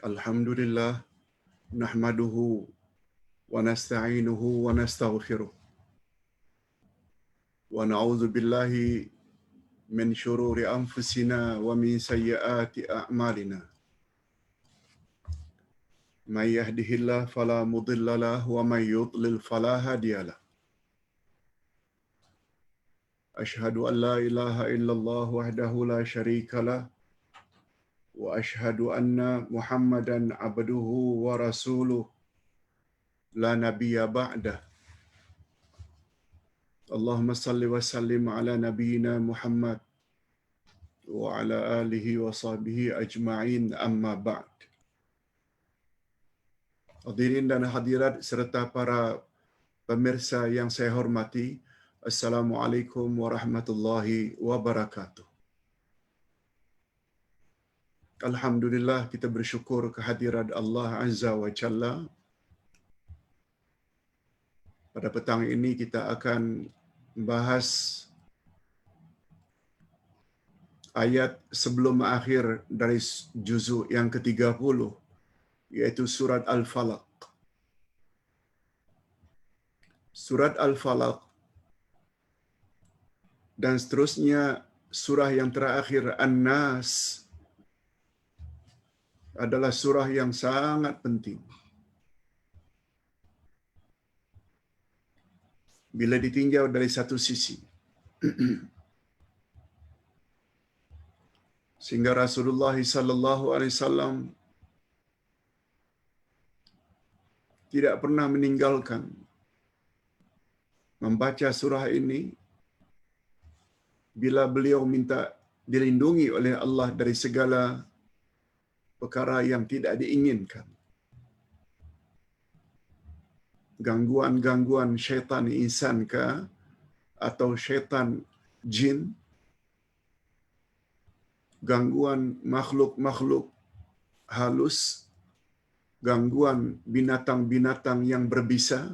Alhamdulillah, nahmaduhu wa nasta'inuhu wa nastaghfiruh. Wa na'udzu billahi min shururi anfusina wa min sayyiati a'malina. May yahdihillahu fala mudilla lahu wa may yudlil fala hadiya lahu. Ashhadu an la ilaha illallah wahdahu la syarika lah wa ashhadu anna Muhammadan abduhu wa rasuluh la nabiyya ba'dah. Allahumma salli wa sallim ala nabiyyina Muhammad wa ala alihi wa sahbihi ajma'in, amma ba'd. Hadirin dan hadirat serta para pemirsa yang saya hormati, Assalamualaikum warahmatullahi wabarakatuh. Alhamdulillah, kita bersyukur kehadirat Allah Azza wa Jalla. Pada petang ini kita akan bahas ayat sebelum akhir dari juzuk yang ke-30, yaitu surat Al-Falaq. Surat Al-Falaq dan seterusnya surah yang terakhir An-Nas adalah surah yang sangat penting. Bila ditinjau dari satu sisi, sehingga Rasulullah sallallahu alaihi wasallam tidak pernah meninggalkan membaca surah ini bila beliau minta dilindungi oleh Allah dari segala perkara yang tidak diinginkan. Gangguan-gangguan syaitan insan ke atau syaitan jin, gangguan makhluk-makhluk halus, gangguan binatang-binatang yang berbisa.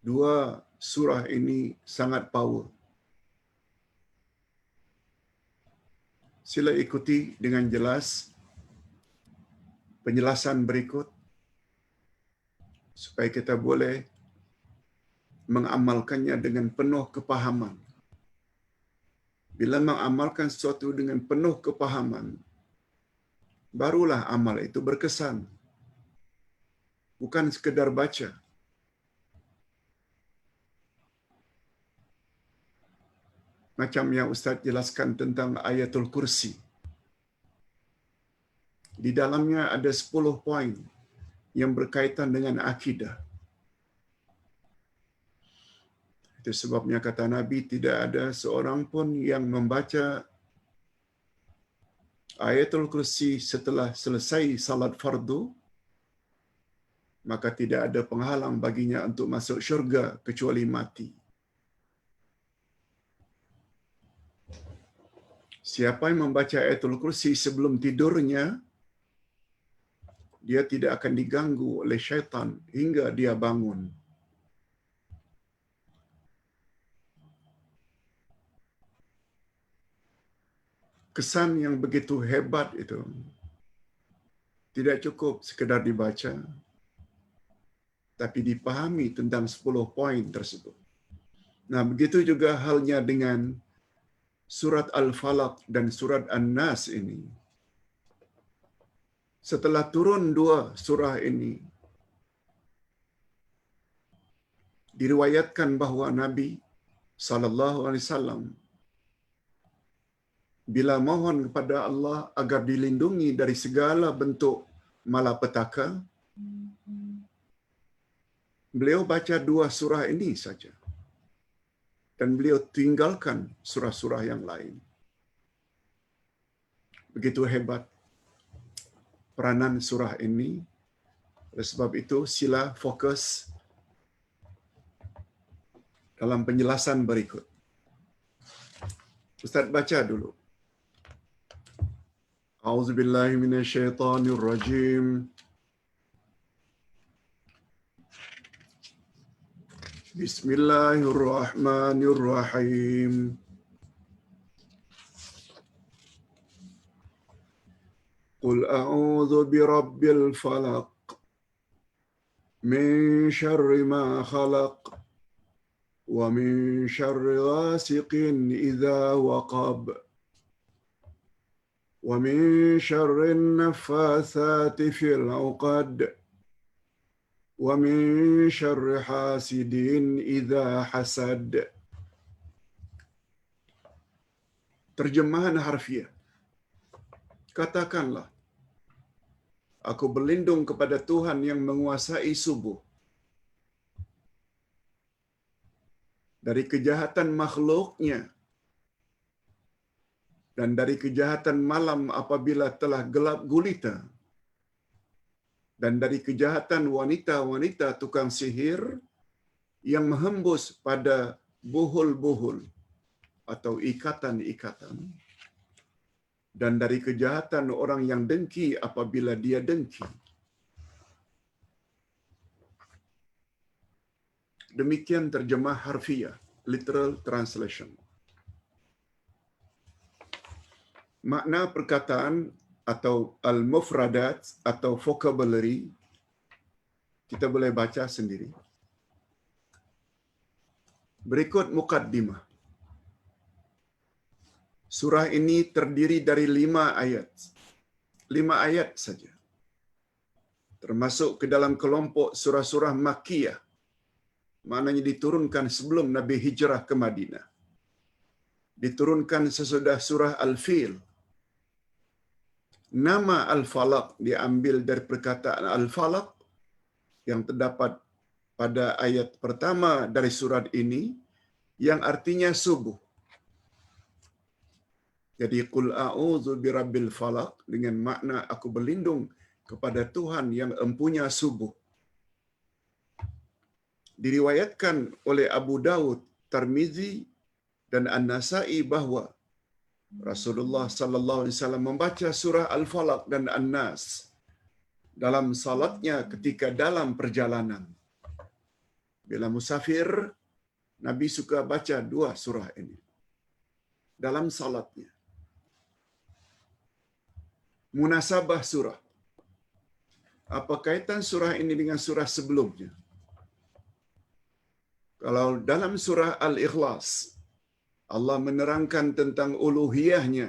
Dua surah ini sangat power. Sila ikuti dengan jelas penjelasan berikut supaya kita boleh mengamalkannya dengan penuh kepahaman. Bila mengamalkan sesuatu dengan penuh kepahaman, barulah amal itu berkesan. Bukan sekedar baca. Macam yang Ustaz jelaskan tentang ayatul kursi. Di dalamnya ada 10 poin yang berkaitan dengan akidah. Itu sebabnya kata Nabi, tidak ada seorang pun yang membaca ayatul kursi setelah selesai salat fardu, maka tidak ada penghalang baginya untuk masuk syurga kecuali mati. Siapa yang membaca ayatul kursi sebelum tidurnya, dia tidak akan diganggu oleh syaitan hingga dia bangun. Kesan yang begitu hebat itu tidak cukup sekedar dibaca, tapi dipahami tentang 10 poin tersebut. Nah, begitu juga halnya dengan surat Al-Falaq dan surat An-Nas ini. Setelah turun dua surah ini, diriwayatkan bahawa Nabi sallallahu alaihi wasallam bila mohon kepada Allah agar dilindungi dari segala bentuk malapetaka, beliau baca dua surah ini saja. Dan beliau tinggalkan surah-surah yang lain. Begitu hebat peranan surah ini. Oleh sebab itu, sila fokus dalam penjelasan berikut. Ustaz baca dulu. A'udzubillahi minasyaitonirrajim. Bismillahirrahmanirrahim. Qul a'udzu birabbil falaq min syarri ma khalaq wa min syarri ghasiqin idza waqab wa min syarri an-naffatsati fil 'uqad wa min syarri hasidin idza hasad. Terjemahan harfiah. Katakanlah, aku berlindung kepada Tuhan yang menguasai subuh, dari kejahatan makhluknya, dan dari kejahatan malam apabila telah gelap gulita, dan dari kejahatan wanita-wanita tukang sihir yang menghembus pada buhul-buhul atau ikatan-ikatan, dan dari kejahatan orang yang dengki apabila dia dengki. Demikian terjemah harfiah, literal translation. Makna perkataan atau al-mufradat atau vocabulary kita boleh baca sendiri. Berikut mukaddimah. Surah ini terdiri dari 5 ayat. 5 ayat saja. Termasuk ke dalam kelompok surah-surah Makkiyah. Maknanya diturunkan sebelum Nabi hijrah ke Madinah. Diturunkan sesudah surah Al-Fil. Nama Al-Falaq diambil dari perkataan Al-Falaq yang terdapat pada ayat pertama dari surat ini yang artinya subuh. Jadi qul a'udzu birabbil falaq dengan makna aku berlindung kepada Tuhan yang empunya subuh. Diriwayatkan oleh Abu Dawud, Tirmizi dan An-Nasa'i bahwa Rasulullah sallallahu alaihi wasallam membaca surah Al-Falaq dan An-Nas dalam salatnya ketika dalam perjalanan. Bila musafir, Nabi suka baca 2 surah ini dalam salatnya. Munasabah surah. Apa kaitan surah ini dengan surah sebelumnya? Kalau dalam surah Al-Ikhlas, Allah menerangkan tentang uluhiyahnya.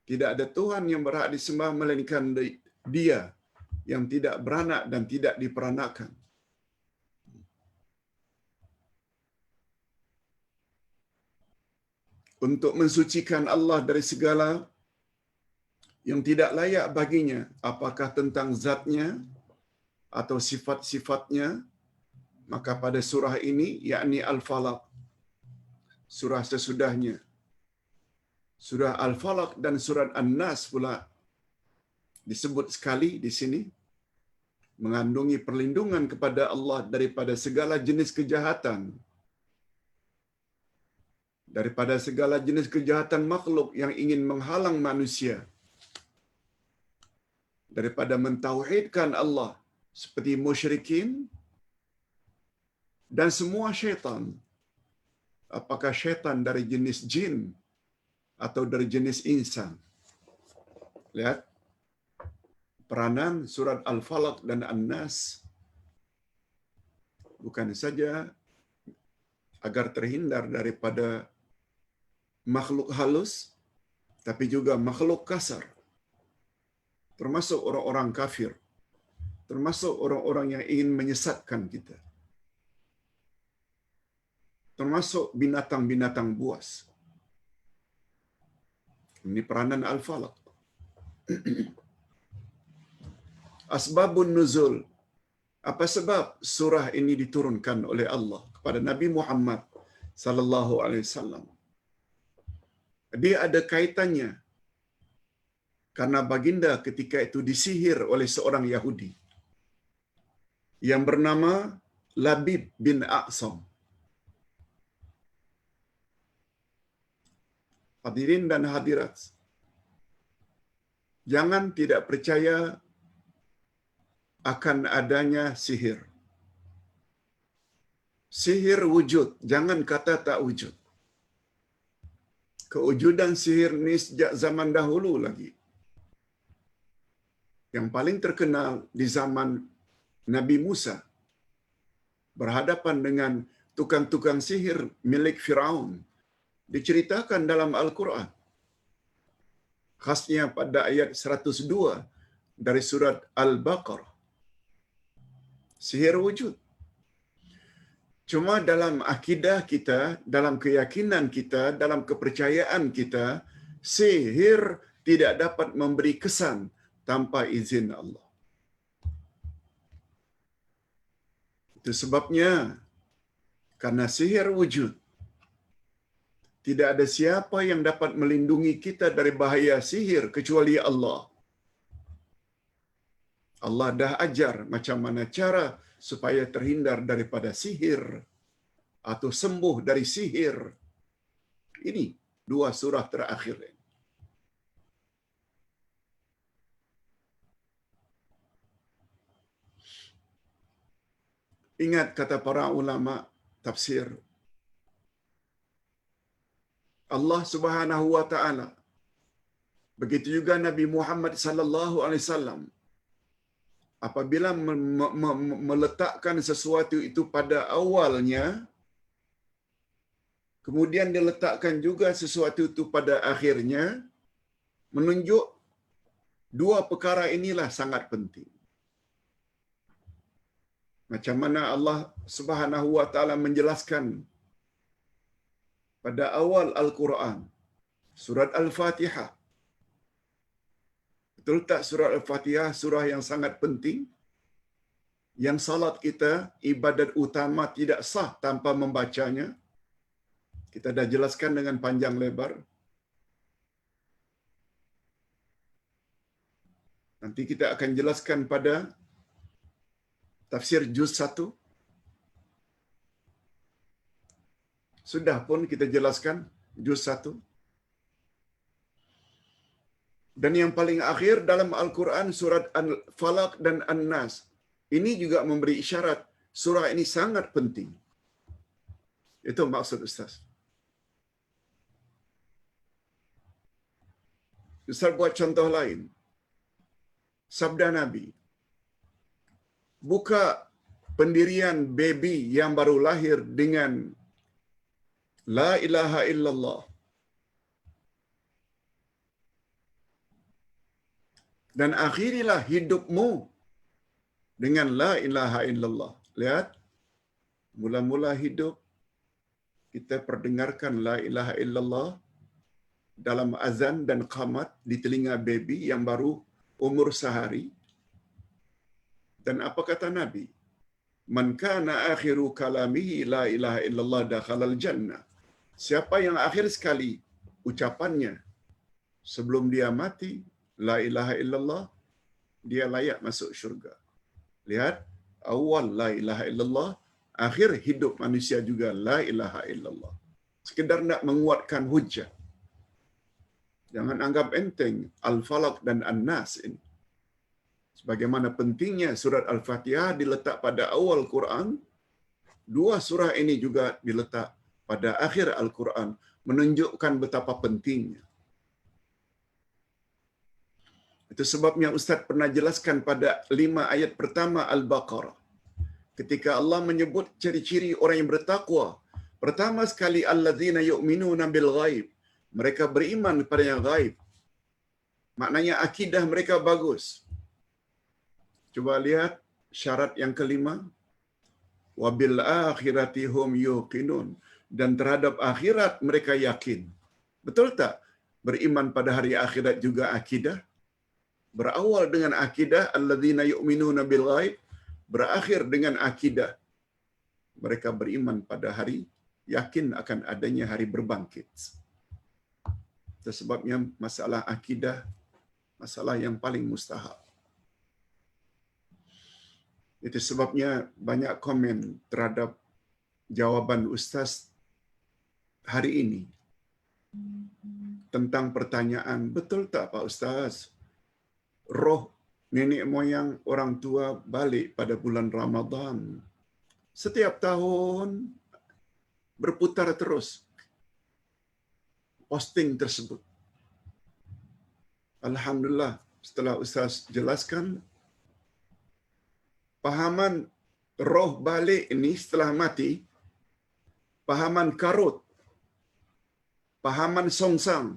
Tidak ada Tuhan yang berhak disembah melainkan Dia yang tidak beranak dan tidak diperanakan. Untuk mensucikan Allah dari segala yang tidak layak baginya, apakah tentang zatnya atau sifat-sifatnya, maka pada surah ini, yakni Al-Falaq, surah sesudahnya, surah Al-Falaq dan surah An-Nas pula disebut sekali di sini, mengandungi perlindungan kepada Allah daripada segala jenis kejahatan, daripada segala jenis kejahatan makhluk yang ingin menghalang manusia, daripada mentauhidkan Allah seperti musyrikin dan semua syaitan. Apakah syaitan dari jenis jin atau dari jenis insan? Lihat peranan surat Al-Falaq dan An-Nas bukan saja agar terhindar daripada makhluk halus, tapi juga makhluk kasar, termasuk orang-orang kafir, termasuk orang-orang yang ingin menyesatkan kita, termasuk binatang-binatang buas. Ini peranan Al-Falaq. Asbabun nuzul. Apa sebab surah ini diturunkan oleh Allah kepada Nabi Muhammad sallallahu alaihi wasallam? Dia ada kaitannya karena baginda ketika itu disihir oleh seorang Yahudi yang bernama Labib bin A'sam. Hadirin dan hadirat, jangan tidak percaya akan adanya sihir. Sihir wujud, jangan kata tak wujud. Kewujudan sihir ini sejak zaman dahulu lagi. yang paling terkenal di zaman Nabi Musa berhadapan dengan tukang-tukang sihir milik Firaun diceritakan dalam Al-Quran. Khasnya pada ayat 102 dari surat Al-Baqarah. Sihir wujud. Cuma dalam akidah kita, dalam keyakinan kita, dalam kepercayaan kita, sihir tidak dapat memberi kesan tanpa izin Allah. Itu sebabnya, karena sihir wujud, tidak ada siapa yang dapat melindungi kita dari bahaya sihir kecuali Allah. Allah dah ajar macam mana cara supaya terhindar daripada sihir atau sembuh dari sihir. Ini dua surah terakhir. Ingat kata para ulama tafsir, Allah Subhanahu wa taala, begitu juga Nabi Muhammad sallallahu alaihi wasallam, apabila meletakkan sesuatu itu pada awalnya, kemudian diletakkan juga sesuatu itu pada akhirnya, menunjuk dua perkara inilah sangat penting. Macam mana Allah Subhanahu wa taala menjelaskan pada awal Al-Quran, surat Al-Fatihah. Betul tak surah Al-Fatihah surah yang sangat penting? Yang salat kita, ibadat utama tidak sah tanpa membacanya. Kita dah jelaskan dengan panjang lebar. Nanti kita akan jelaskan pada tafsir juz 1. Sudah pun kita jelaskan juz 1. Dan yang paling akhir dalam Al-Quran surat Al-Falaq dan An-Nas. Ini juga memberi isyarat surah ini sangat penting. Itu maksud Ustaz. Ustaz buat contoh lain. Sabda Nabi. Buka pendirian baby yang baru lahir dengan La ilaha illallah. Dan akhirilah hidupmu dengan La ilaha illallah. Lihat, mula-mula hidup, kita perdengarkan La ilaha illallah dalam azan dan qamat di telinga baby yang baru umur sehari. Dan apa kata Nabi? Man kana akhiru kalamihi la ilaha illallah dakhalal jannah. Siapa yang akhir sekali ucapannya sebelum dia mati, la ilaha illallah, dia layak masuk syurga. Lihat, awal la ilaha illallah, akhir hidup manusia juga la ilaha illallah. Sekedar nak menguatkan hujah. Jangan anggap enteng Al-Falaq dan An-Nas ini. Sebagaimana pentingnya surat Al-Fatihah diletak pada awal Quran, dua surah ini juga diletak pada akhir Al-Quran, menunjukkan betapa pentingnya. Itu sebabnya Ustaz pernah jelaskan pada 5 ayat pertama Al-Baqarah. Ketika Allah menyebut ciri-ciri orang yang bertakwa, pertama sekali alladzina yu'minuna bil ghaib. Mereka beriman kepada yang gaib. Maknanya akidah mereka bagus. Coba lihat syarat yang kelima. Wabil akhirati hum yuqinun. Dan terhadap akhirat mereka yakin. Betul tak? Beriman pada hari akhirat juga akidah. Berawal dengan akidah alladzina yu'minuna bil ghaib, berakhir dengan akidah mereka beriman pada hari, yakin akan adanya hari berbangkit. Itu sebabnya masalah akidah masalah yang paling mustahak. Itu sebabnya banyak komen terhadap jawaban Ustaz hari ini tentang pertanyaan, betul tak Pak Ustaz? Roh nenek moyang orang tua balik pada bulan Ramadan. Setiap tahun berputar terus posting tersebut. Alhamdulillah, setelah Ustaz jelaskan, pahaman roh balik ini setelah mati, pahaman karut, pahaman songsang,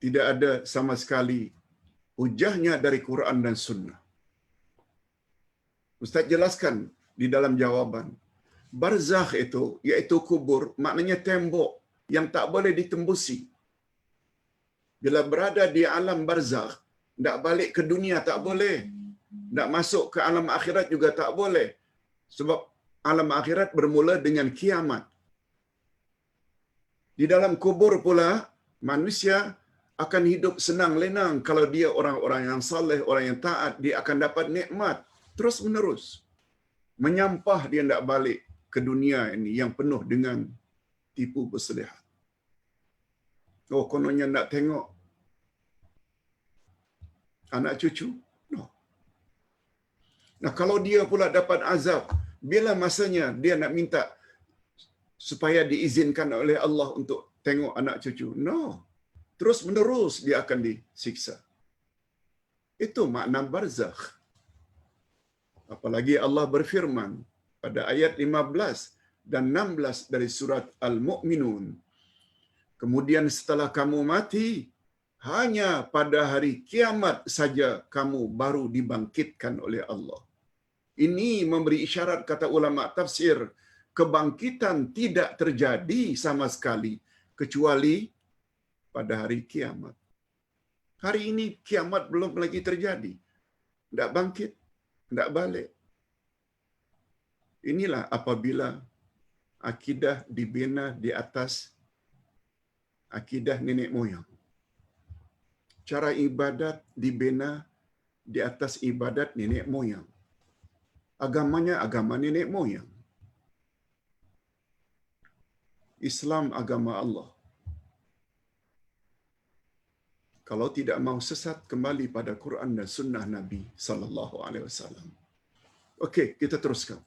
tidak ada sama sekali hujahnya dari Quran dan Sunnah. Ustaz jelaskan di dalam jawaban, barzakh itu, iaitu kubur, maknanya tembok yang tak boleh ditembusi. Bila berada di alam barzakh, nak balik ke dunia tak boleh. Nak masuk ke alam akhirat juga tak boleh. Sebab alam akhirat bermula dengan kiamat. Di dalam kubur pula, manusia akan hidup senang lenang kalau dia orang-orang yang saleh, orang yang taat, dia akan dapat nikmat terus menerus. Menyampah dia nak balik ke dunia ini yang penuh dengan tipu berselihat. Oh, kononnya nak tengok anak cucu. No. Nah, kalau dia pula dapat azab, bila masanya dia nak minta supaya diizinkan oleh Allah untuk tengok anak cucu? No. Terus menerus dia akan disiksa. Itu makna barzakh. Apalagi Allah berfirman pada ayat 15 dan 16 dari surat Al-Mu'minun. Kemudian setelah kamu mati, hanya pada hari kiamat saja kamu baru dibangkitkan oleh Allah. Ini memberi isyarat, kata ulama tafsir, kebangkitan tidak terjadi sama sekali kecuali pada hari kiamat. Hari ini kiamat belum lagi terjadi. Tidak bangkit, tidak balik. Inilah apabila akidah dibina di atas akidah nenek moyang. Cara ibadat dibina di atas ibadat nenek moyang. Agamanya agama nenek moyang. Islam agama Allah. Kalau tidak mau sesat, kembali pada Quran dan Sunnah Nabi sallallahu alaihi wasallam. Okey, kita teruskan.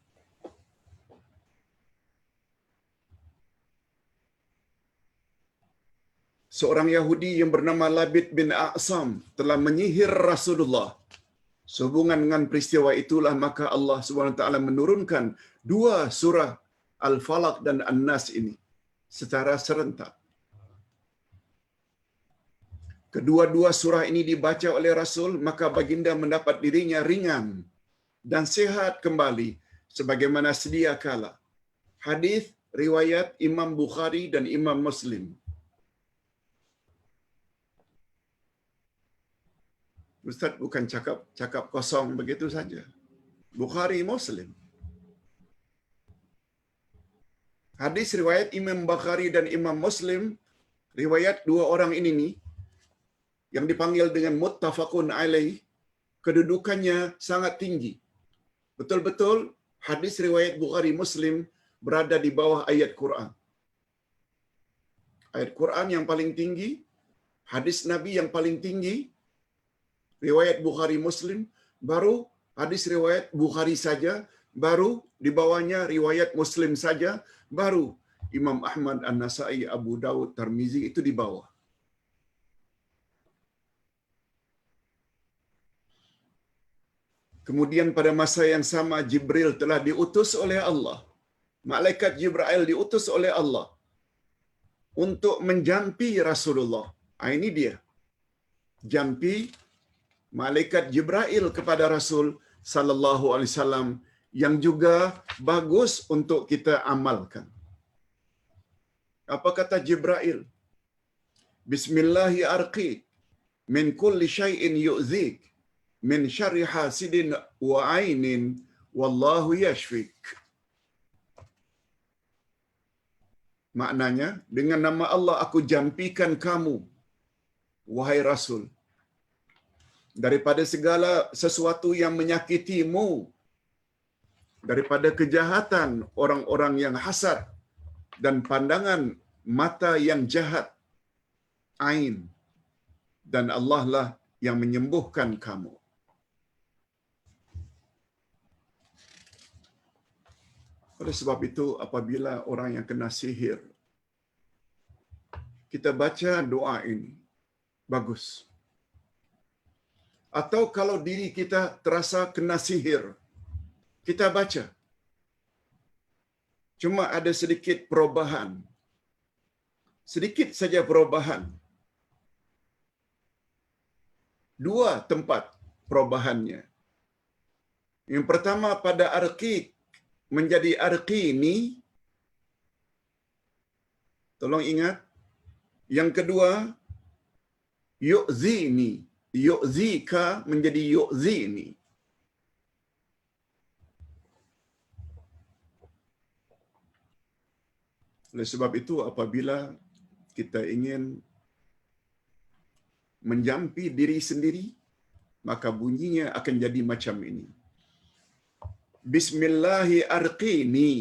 Seorang Yahudi yang bernama Labid bin A'sam telah menyihir Rasulullah. Sehubungan dengan peristiwa itulah maka Allah SWT menurunkan dua surah Al-Falaq dan An-Nas ini secara serentak. Kedua-dua surah ini dibaca oleh Rasul, maka baginda mendapat dirinya ringan dan sehat kembali sebagaimana sedia kala. Hadis riwayat Imam Bukhari dan Imam Muslim. Ustaz bukan cakap kosong begitu saja. Bukhari, Muslim. Hadis riwayat Imam Bukhari dan Imam Muslim, riwayat dua orang ini nih, yang dipanggil dengan muttafaqun alaih, kedudukannya sangat tinggi. Betul-betul hadis riwayat Bukhari Muslim berada di bawah ayat Quran. Ayat Quran yang paling tinggi, hadis Nabi yang paling tinggi, riwayat Bukhari Muslim, baru hadis riwayat Bukhari saja, baru di bawahnya riwayat Muslim saja, baru Imam Ahmad, An-Nasai, Abu Dawud, Tirmizi itu di bawah. Kemudian pada masa yang sama Jibril telah diutus oleh Allah. Malaikat Jibril diutus oleh Allah untuk menjampi Rasulullah. Ini dia. Jampi malaikat Jibril kepada Rasul sallallahu alaihi wasallam yang juga bagus untuk kita amalkan. Apa kata Jibril? Bismillahi arqi min kulli syai'in yu'zik min syarri hasidin wa ainin wallahu yashfik. Maknanya, dengan nama Allah aku jampikan kamu, wahai Rasul, daripada segala sesuatu yang menyakitimu, daripada kejahatan orang-orang yang hasad dan pandangan mata yang jahat, ain, dan Allah lah yang menyembuhkan kamu. Oleh sebab itu, apabila orang yang kena sihir, kita baca doa ini, bagus. Atau kalau diri kita terasa kena sihir, kita baca. Cuma ada sedikit perubahan. Sedikit saja perubahan. Dua tempat perubahannya. Yang pertama pada arqiq menjadi arqini. Tolong ingat. Yang kedua, yu'zini. Yu'zika menjadi yu'zini. Oleh sebab itu, apabila kita ingin menjampi diri sendiri, maka bunyinya akan jadi macam ini. Bismillahi arqini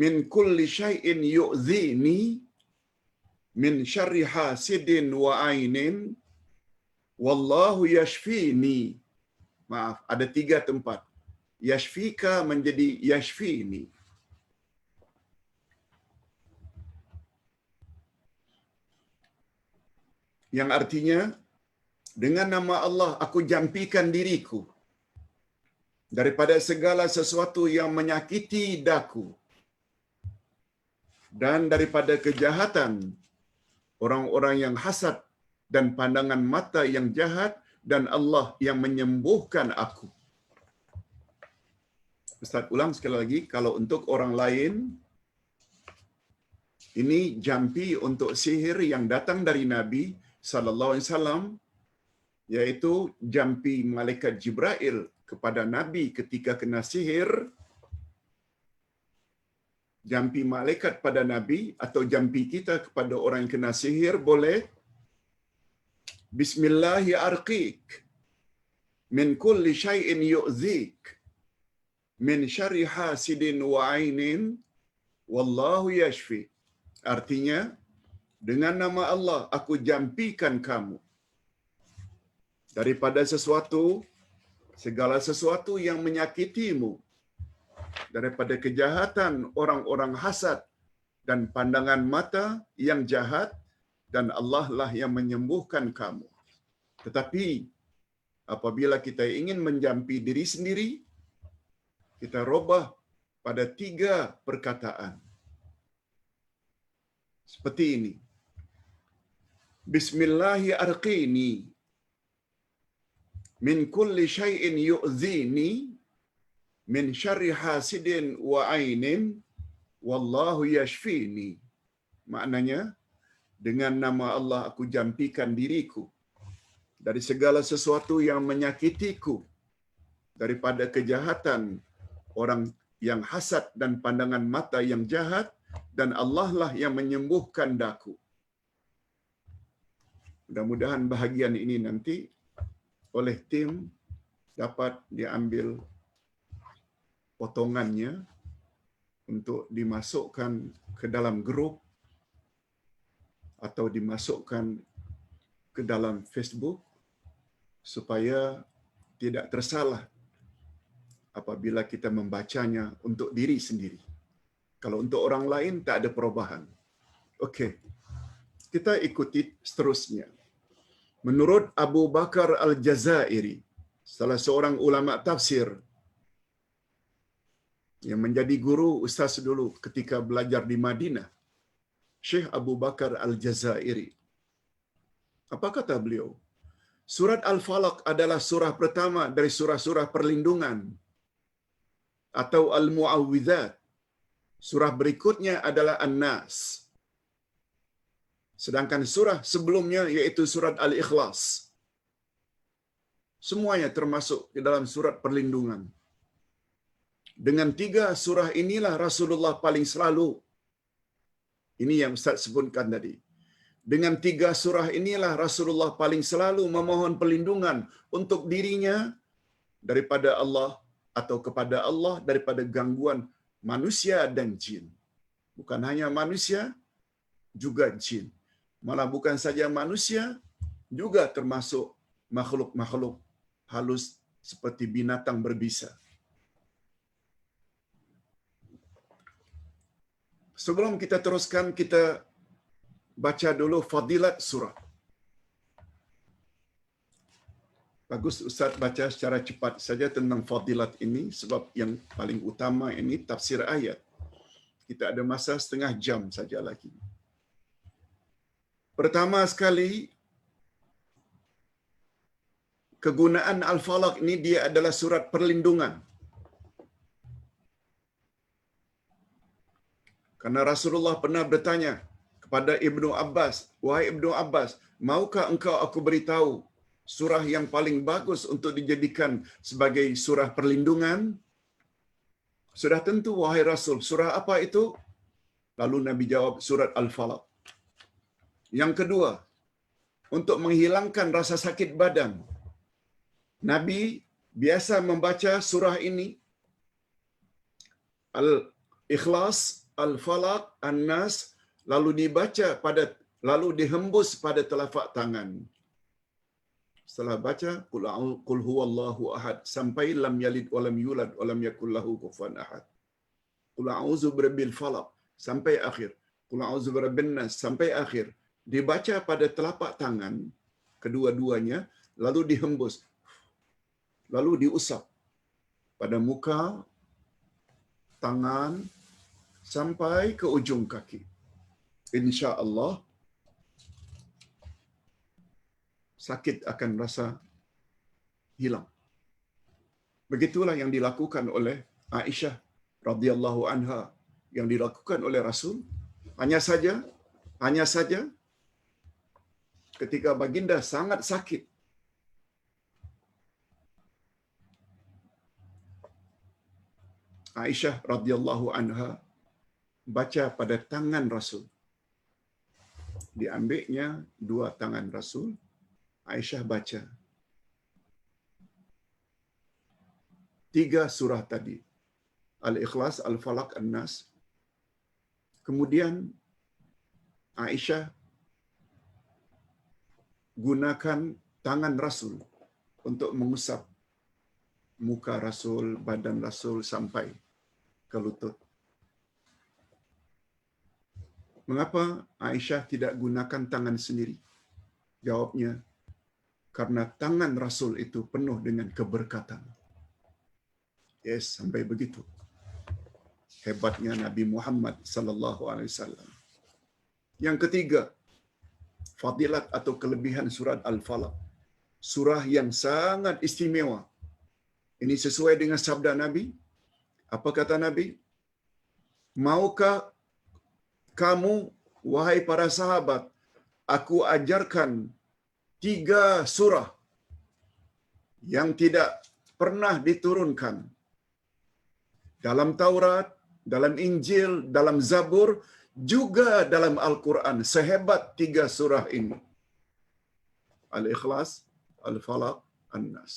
min kulli syai'in yu'zini min syarri hasidin wa ainin wallahu yashfini. Maaf, ada 3 tempat. Yashfika menjadi yashfini. Yang artinya, dengan nama Allah aku jampikan diriku daripada segala sesuatu yang menyakiti daku dan daripada kejahatan orang-orang yang hasad dan pandangan mata yang jahat, dan Allah yang menyembuhkan aku. Ustaz ulang sekali lagi, kalau untuk orang lain, ini jampi untuk sihir yang datang dari Nabi sallallahu alaihi wasallam, yaitu jampi malaikat Jibril kepada Nabi ketika kena sihir, jampi malaikat pada Nabi atau jampi kita kepada orang yang kena sihir boleh Bismillahi arqiq min kulli syai'in yu'zik min syarri hasidin wa ainin wallahu yashfi. Artinya, dengan nama Allah aku jampikan kamu daripada segala sesuatu yang menyakitimu, daripada kejahatan orang-orang hasad dan pandangan mata yang jahat, dan Allah lah yang menyembuhkan kamu. Tetapi apabila kita ingin menjampi diri sendiri, kita robah pada 3 perkataan. Seperti ini. Bismillahi arqini min kulli syai'in yu'zini min syarri hasidin wa ainin wallahu yashfini. Maknanya, dengan nama Allah aku jampikan diriku dari segala sesuatu yang menyakitiku, daripada kejahatan orang yang hasad dan pandangan mata yang jahat, dan Allah lah yang menyembuhkan daku. Mudah-mudahan bahagian ini nanti oleh tim dapat diambil potongannya untuk dimasukkan ke dalam grup atau dimasukkan ke dalam Facebook supaya tidak tersalah apabila kita membacanya untuk diri sendiri. Kalau untuk orang lain tak ada perubahan. Okey. Kita ikuti seterusnya. Menurut Abu Bakar Al-Jazairi, salah seorang ulama tafsir yang menjadi guru ustaz dulu ketika belajar di Madinah, Syekh Abu Bakar Al-Jazairi. Apa kata beliau? Surat Al-Falaq adalah surah pertama dari surah-surah perlindungan atau Al-Mu'awwidzat. Surah berikutnya adalah An-Nas. Sedangkan surah sebelumnya yaitu surat Al-Ikhlas. Semuanya termasuk di dalam surat perlindungan. Dengan 3 surah inilah Rasulullah paling selalu. Ini yang Ustaz sebutkan tadi. Dengan 3 surah inilah Rasulullah paling selalu memohon perlindungan untuk dirinya daripada Allah atau kepada Allah daripada gangguan manusia dan jin. Bukan hanya manusia, juga jin. Malah bukan saja manusia, juga termasuk makhluk-makhluk halus seperti binatang berbisa. Sebelum kita teruskan, kita baca dulu fadilat surah. Bagus Ustaz baca secara cepat saja tentang fadilat ini sebab yang paling utama ini tafsir ayat. Kita ada masa setengah jam saja lagi. Pertama sekali, kegunaan Al-Falaq ini dia adalah surat perlindungan. Karena Rasulullah pernah bertanya kepada Ibnu Abbas, "Wahai Ibnu Abbas, maukah engkau aku beritahu surah yang paling bagus untuk dijadikan sebagai surah perlindungan?" Sudah tentu wahai Rasul, surah apa itu? Lalu Nabi jawab, surat Al-Falaq. Yang kedua, untuk menghilangkan rasa sakit badan. Nabi biasa membaca surah ini, Al-Ikhlas, Al-Falaq, An-Nas, lalu dihembus pada telapak tangan. Setelah baca qul huwallahu ahad sampai lam yalid walam yulad walam yakul lahu kufuwan ahad. Qul a'udzu birabbil falaq sampai akhir. Qul a'udzu birabbin nas sampai akhir. Dibaca pada telapak tangan kedua-duanya, lalu dihembus, lalu diusap pada muka, tangan sampai ke ujung kaki. Insya-Allah sakit akan rasa hilang. Begitulah yang dilakukan oleh Aisyah radhiyallahu anha, yang dilakukan oleh Rasul. Hanya saja ketika baginda sangat sakit, Aisyah radhiyallahu anha baca pada tangan Rasul. Diambilnya dua tangan Rasul, Aisyah baca 3 surah tadi, Al-Ikhlas, Al-Falaq, An-Nas. Kemudian Aisyah gunakan tangan Rasul untuk mengusap muka Rasul, badan Rasul sampai ke lutut. Mengapa Aisyah tidak gunakan tangan sendiri? Jawabnya, karena tangan Rasul itu penuh dengan keberkatan. Yes, sampai begitu. Hebatnya Nabi Muhammad sallallahu alaihi wasallam. Yang ketiga, fadilat atau kelebihan surat Al-Falaq. Surah yang sangat istimewa. Ini sesuai dengan sabda Nabi. Apa kata Nabi? Maukah kamu, wahai para sahabat, aku ajarkan 3 surah yang tidak pernah diturunkan dalam Taurat, dalam Injil, dalam Zabur, juga dalam Al-Quran, sehebat 3 surah ini. Al-Ikhlas, Al-Falaq, An-Nas.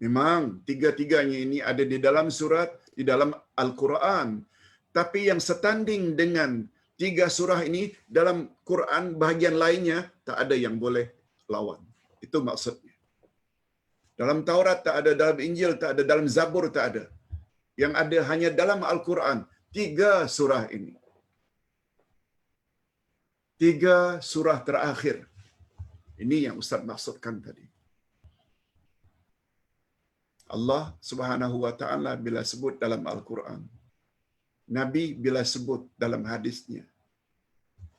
Memang 3-3-nya ini ada di dalam surat, di dalam Al-Quran. Tapi yang setanding dengan 3 surah ini dalam Quran bahagian lainnya tak ada yang boleh lawan. Itu maksudnya. Dalam Taurat tak ada, dalam Injil tak ada, dalam Zabur tak ada. Yang ada hanya dalam Al-Quran 3 surah ini. 3 surah terakhir. Ini yang Ustaz maksudkan tadi. Allah Subhanahu wa taala bila sebut dalam Al-Quran, Nabi bila sebut dalam hadisnya,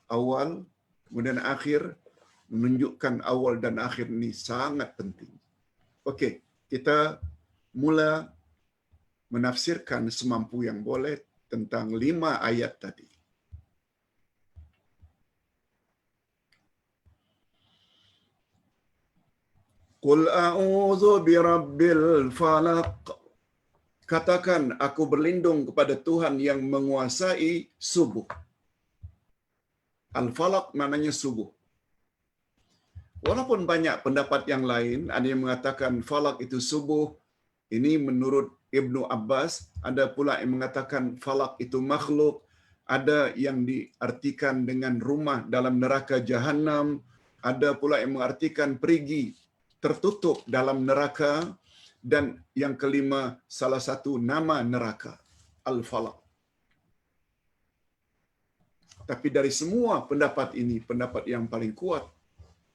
awal kemudian akhir, menunjukkan awal dan akhir ini sangat penting. Okey, kita mula menafsirkan semampu yang boleh tentang 5 ayat tadi. Qul a'udzu birabbil falaq. Katakan, aku berlindung kepada Tuhan yang menguasai subuh. Al-Falaq maknanya subuh. Walaupun banyak pendapat yang lain, ada yang mengatakan falak itu subuh, ini menurut Ibnu Abbas, ada pula yang mengatakan falak itu makhluk, ada yang diartikan dengan rumah dalam neraka Jahannam, ada pula yang mengartikan perigi tertutup dalam neraka, dan yang kelima salah satu nama neraka, Al-Falaq. Tapi dari semua pendapat ini, pendapat yang paling kuat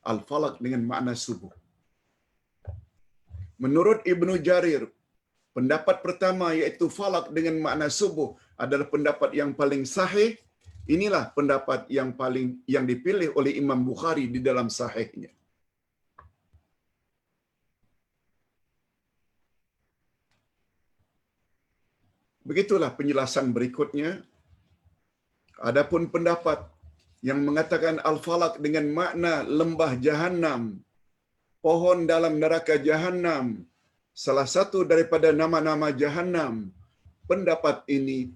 al-falaq dengan makna subuh. Menurut Ibnu Jarir, pendapat pertama iaitu falak dengan makna subuh adalah pendapat yang paling sahih. Inilah pendapat yang dipilih oleh Imam Bukhari di dalam sahihnya. Begitulah penjelasan berikutnya. Adapun pendapat yang mengatakan al-falaq dengan makna lembah Jahannam, pohon dalam neraka Jahannam, salah satu daripada nama-nama Jahannam, pendapat ini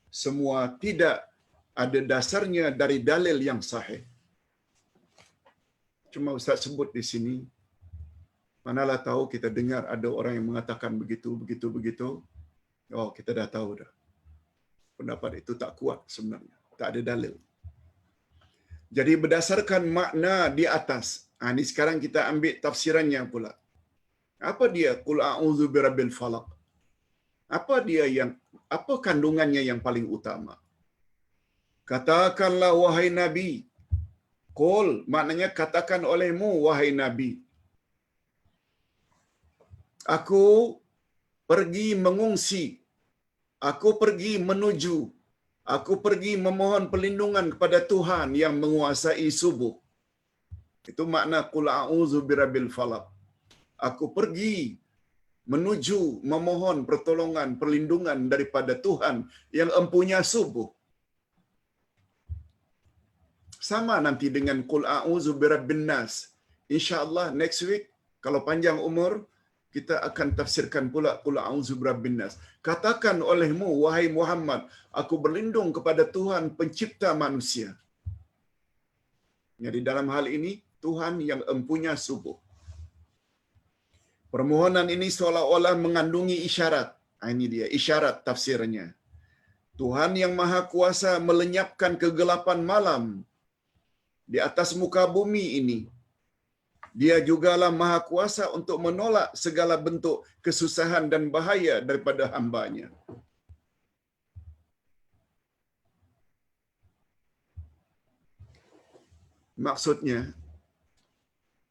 semua tidak ada dasarnya dari dalil yang sahih. Cuma Ustaz sebut di sini, manalah tahu kita dengar ada orang yang mengatakan begitu. Oh, kita dah tahu dah. Pendapat itu tak kuat sebenarnya. Tak ada dalil. Jadi berdasarkan makna di atas, ini sekarang kita ambil tafsirannya pula. Apa dia qul a'udzu birabbil falaq? Apa kandungannya yang paling utama? Katakanlah wahai Nabi. Qul maknanya katakan olehmu wahai Nabi. Aku pergi mengungsi. Aku pergi menuju. Aku pergi memohon perlindungan kepada Tuhan yang menguasai subuh. Itu makna qul a'udzu birabbil falaq. Aku pergi menuju memohon pertolongan, perlindungan daripada Tuhan yang empunya subuh. Sama nanti dengan qul a'udzu birabbin nas. Insya-Allah next week kalau panjang umur kita akan tafsirkan pula qul a'udzu birabbin nas. Katakan olehmu wahai Muhammad, aku berlindung kepada Tuhan pencipta manusia. Jadi dalam hal ini Tuhan yang empunya subuh. Permohonan ini seolah-olah mengandungi isyarat. Ini dia isyarat tafsirnya. Tuhan yang Maha Kuasa melenyapkan kegelapan malam di atas muka bumi ini. Dia jugalah Maha Kuasa untuk menolak segala bentuk kesusahan dan bahaya daripada hamba-Nya. Maksudnya,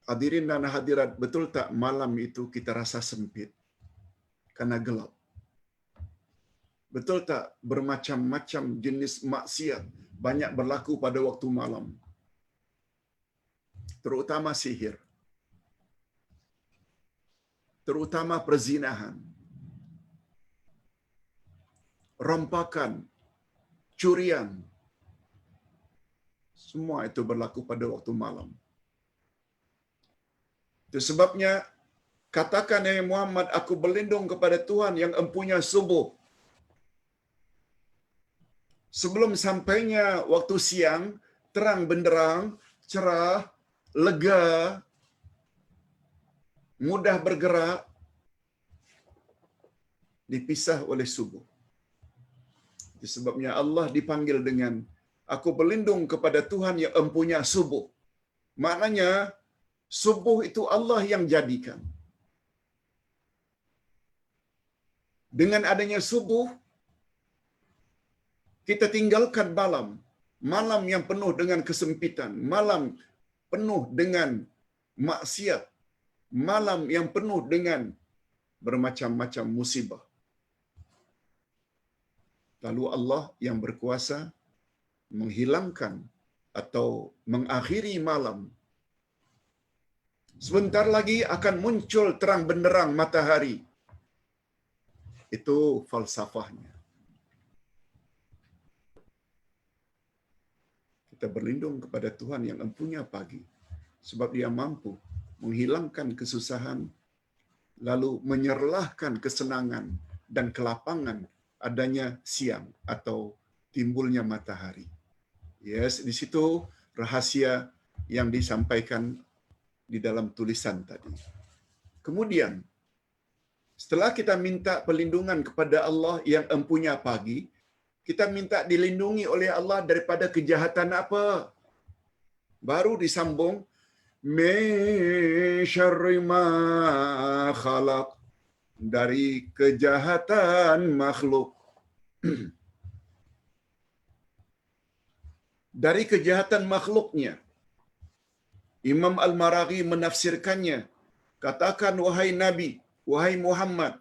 hadirin dan hadirat, betul tak malam itu kita rasa sempit karena gelap? Betul tak bermacam-macam jenis maksiat banyak berlaku pada waktu malam? Terutama sihir. Terutama perzinahan. Rompakan, curian. Semua itu berlaku pada waktu malam. Itu sebabnya katakan ya Muhammad, aku berlindung kepada Tuhan yang empunya subuh. Sebelum sampainya waktu siang, terang benderang, cerah, lega, mudah bergerak, dipisah oleh subuh. Itu sebabnya Allah dipanggil dengan aku berlindung kepada Tuhan yang empunya subuh. Maknanya subuh itu Allah yang jadikan. Dengan adanya subuh, kita tinggalkan malam. Malam yang penuh dengan kesempitan. Malam penuh dengan maksiat. Malam yang penuh dengan bermacam-macam musibah. Lalu Allah yang berkuasa menghilangkan atau mengakhiri malam. Sebentar lagi akan muncul terang benderang matahari. Itu falsafahnya. Kita berlindung kepada Tuhan yang empunya pagi. Sebab Dia mampu menghilangkan kesusahan, lalu menyerlahkan kesenangan dan kelapangan adanya siang atau timbulnya matahari. Yes, di situ rahasia yang disampaikan di dalam tulisan tadi. Kemudian, setelah kita minta perlindungan kepada Allah yang empunya pagi, kita minta dilindungi oleh Allah daripada kejahatan apa? Baru disambung, min syarri ma khalaq, dari kejahatan makhluk. Dari kejahatan makhluknya. Imam Al-Maraghi menafsirkannya, katakan wahai Nabi, wahai Muhammad,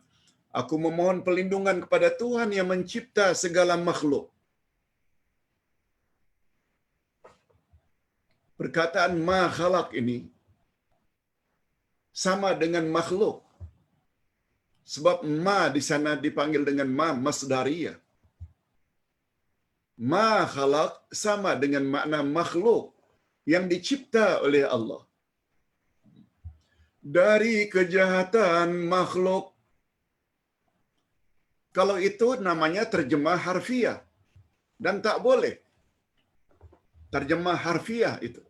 aku memohon perlindungan kepada Tuhan yang mencipta segala makhluk. Perkataan ma khalaq ini sama dengan makhluk. Sebab ma di sana dipanggil dengan ma masdariyah. Ma khalaq sama dengan makna makhluk yang dicipta oleh Allah. Dari kejahatan makhluk. Kalau itu namanya terjemah harfiah. Dan tak boleh. Terjemah harfiah itu.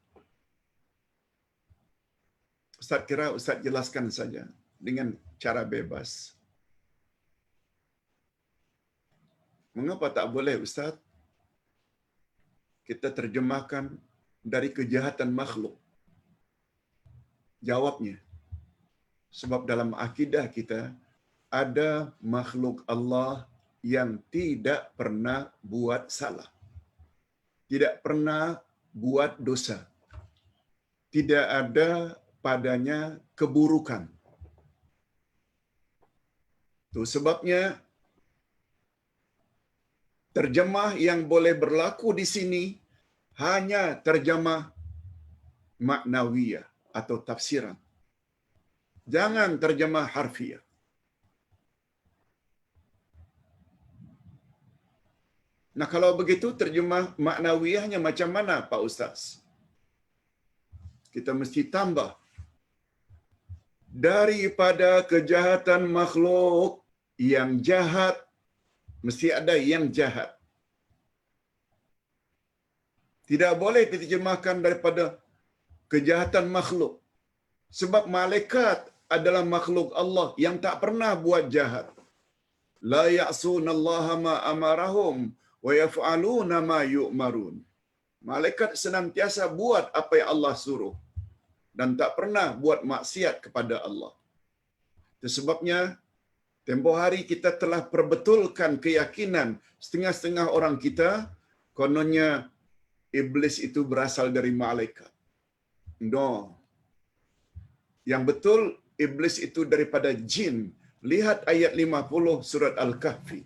Ustaz kira Ustaz jelaskan saja dengan cara bebas. Mengapa tak boleh Ustaz? Kita terjemahkan dari kejahatan makhluk. Jawabnya, sebab dalam akidah kita ada makhluk Allah yang tidak pernah buat salah. Tidak pernah buat dosa. Tidak ada padanya keburukan. Itu sebabnya terjemah yang boleh berlaku di sini hanya terjemah maknawiyah atau tafsiran. Jangan terjemah harfiah. Nah, kalau begitu terjemah maknawiyahnya macam mana, Pak Ustaz? Kita mesti tambah. Daripada kejahatan makhluk yang jahat, mesti ada yang jahat. Tidak boleh diterjemahkan daripada kejahatan makhluk. Sebab malaikat adalah makhluk Allah yang tak pernah buat jahat. La ya'sunallaha ma amarahum wa yaf'aluna ma yu'marun. Malaikat senantiasa buat apa yang Allah suruh dan tak pernah buat maksiat kepada Allah. Itu sebabnya tempoh hari kita telah perbetulkan keyakinan setengah-setengah orang kita kononnya iblis itu berasal dari malaikat. No. Yang betul iblis itu daripada jin. Lihat ayat 50 surat Al-Kahfi.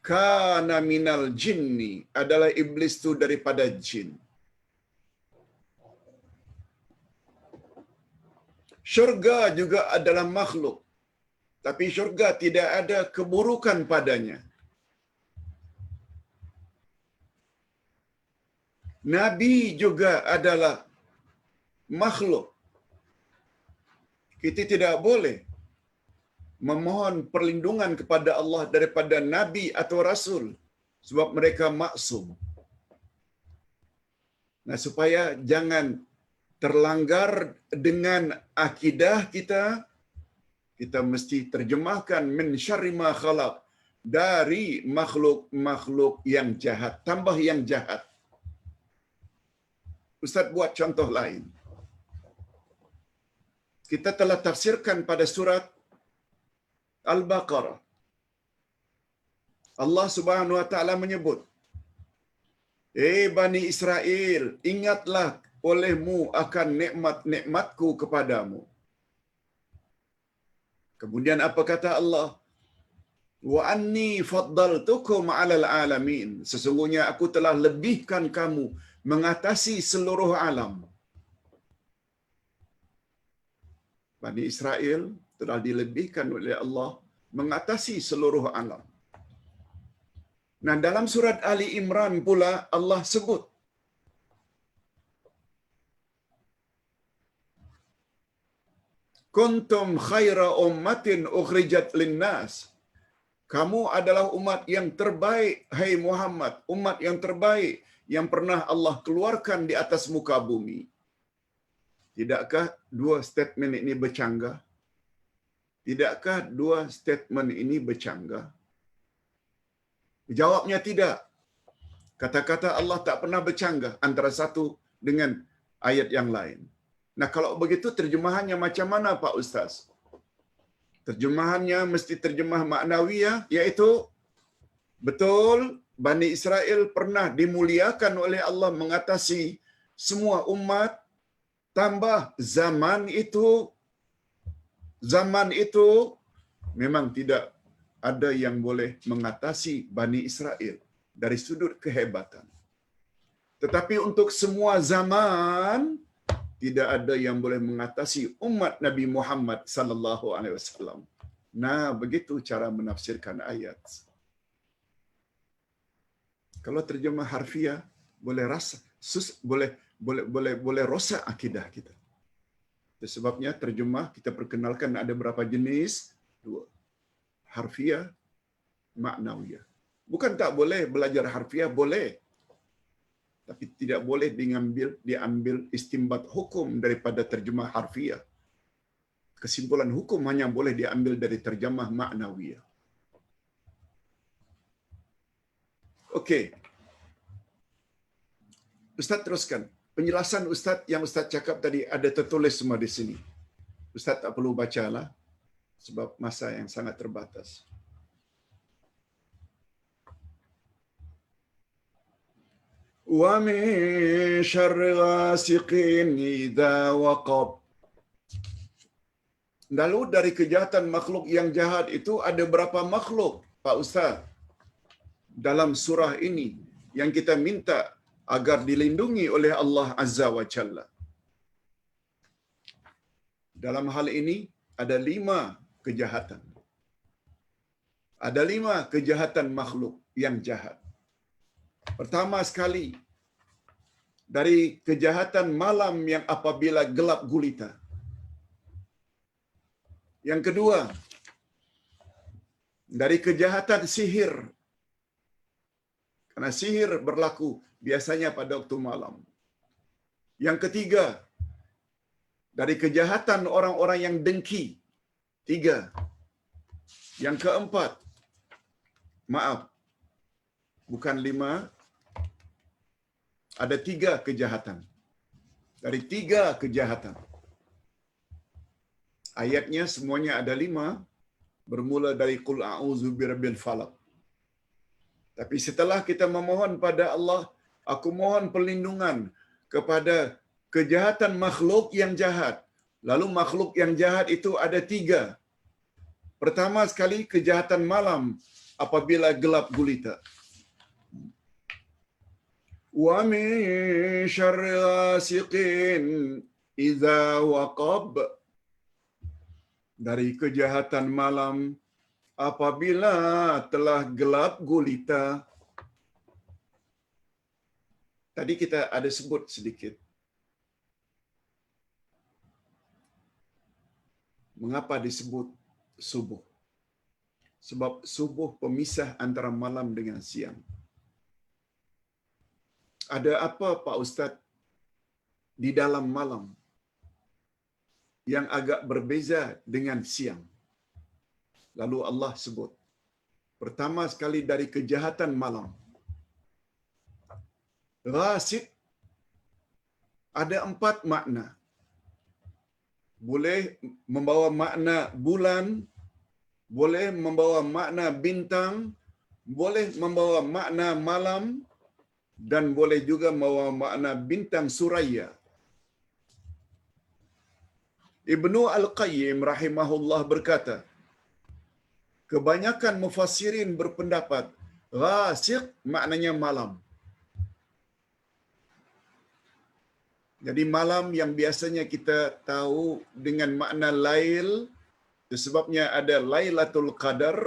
Kana minal jinni, adalah iblis itu daripada jin. Syurga juga adalah makhluk. Tapi syurga tidak ada keburukan padanya. Nabi juga adalah makhluk. Kita tidak boleh memohon perlindungan kepada Allah daripada Nabi atau Rasul. Sebab mereka maksum. Nah, supaya jangan terlanggar dengan akidah kita, kita mesti terjemahkan min syarri ma khalaq, dari makhluk-makhluk yang jahat, tambah yang jahat. Ustaz buat contoh lain. Kita telah tafsirkan pada surat Al-Baqarah. Allah Subhanahu wa taala menyebut, Bani Israel, ingatlah olehmu akan nikmat-nikmatku kepadamu. Kemudian apa kata Allah? Wa anni faddaltukum 'alal alamin. Sesungguhnya aku telah lebihkan kamu mengatasi seluruh alam. Bani Israel telah dilebihkan oleh Allah mengatasi seluruh alam. Nah, dalam surat Ali Imran pula Allah sebut, kuntum khaira ummatin ukhrijat linnas. Kamu adalah umat yang terbaik, hai Muhammad, umat yang terbaik yang pernah Allah keluarkan di atas muka bumi. Tidakkah dua statement ini bercanggah? Tidakkah dua statement ini bercanggah? Jawabnya tidak. Kata-kata Allah tak pernah bercanggah antara satu dengan ayat yang lain. Nah, kalau begitu terjemahannya macam mana, Pak Ustaz? Terjemahannya mesti terjemah maknawiyah, iaitu betul Bani Israel pernah dimuliakan oleh Allah mengatasi semua umat, tambah zaman itu memang tidak ada yang boleh mengatasi Bani Israel dari sudut kehebatan. Tetapi untuk semua zaman tidak ada yang boleh mengatasi umat Nabi Muhammad sallallahu alaihi wasallam. Nah, begitu cara menafsirkan ayat. Kalau terjemah harfiah boleh rasa boleh rosak akidah kita. Itu sebabnya terjemah kita perkenalkan ada berapa jenis? Dua. Harfiah, maknawiyah. Bukan tak boleh belajar harfiah, boleh. Tapi tidak boleh diambil istimbat hukum daripada terjemah harfiah. Kesimpulan hukum hanya boleh diambil dari terjemah maknawiyah. Okey. Ustaz teruskan. Penjelasan Ustaz yang Ustaz cakap tadi ada tertulis semua di sini. Ustaz tak perlu bacalah sebab masa yang sangat terbatas. Wa min syarri ghasiqin idza waqab. Lalu dari kejahatan makhluk yang jahat itu ada berapa makhluk, Pak Ustaz? Dalam surah ini yang kita minta agar dilindungi oleh Allah Azza wa Jalla. Dalam hal ini ada 5 kejahatan. Ada 5 kejahatan makhluk yang jahat. Pertama sekali, dari kejahatan malam yang apabila gelap gulita. Yang kedua, dari kejahatan sihir. Karena sihir berlaku biasanya pada waktu malam. Yang ketiga, dari kejahatan orang-orang yang dengki. 3. Yang keempat, maaf, bukan 5, ada 3 kejahatan. Dari 3 kejahatan. Ayatnya semuanya ada 5, bermula dari Qul a'udzu birabbil falaq. Tapi setelah kita memohon pada Allah, aku mohon perlindungan kepada kejahatan makhluk yang jahat. Lalu makhluk yang jahat itu ada 3. Pertama sekali kejahatan malam apabila gelap gulita. Wa min syarri ghasiqin idza waqab. Dari kejahatan malam apabila telah gelap gulita. Tadi kita ada sebut sedikit. Mengapa disebut subuh? Sebab subuh pemisah antara malam dengan siang. Ada apa Pak Ustaz di dalam malam yang agak berbeza dengan siang? Lalu Allah sebut. Pertama sekali dari kejahatan malam. Ghasib ada 4 makna. Boleh membawa makna bulan, boleh membawa makna bintang, boleh membawa makna malam, dan boleh juga membawa makna bintang suraya. Ibnu Al-Qayyim rahimahullah berkata, kebanyakan mufassirin berpendapat ghasiq maknanya malam. Jadi malam yang biasanya kita tahu dengan makna lail, sebabnya ada Lailatul Qadar,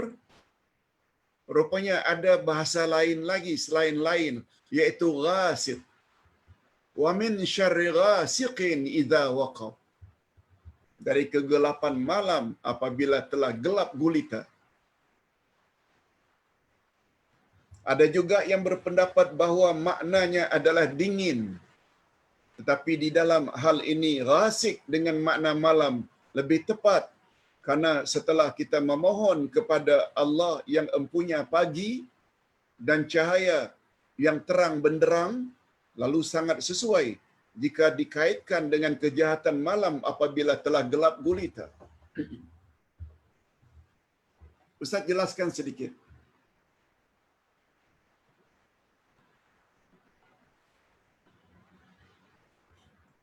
rupanya ada bahasa lain lagi selain lain, yaitu ghasiq. Wa min syarri ghasiqin idza waqab. Dari kegelapan malam apabila telah gelap gulita. Ada juga yang berpendapat bahawa maknanya adalah dingin. Tetapi di dalam hal ini ghasiq dengan makna malam lebih tepat. Karena setelah kita memohon kepada Allah yang empunya pagi dan cahaya yang terang benderang, lalu sangat sesuai jika dikaitkan dengan kejahatan malam apabila telah gelap gulita. Ustaz jelaskan sedikit.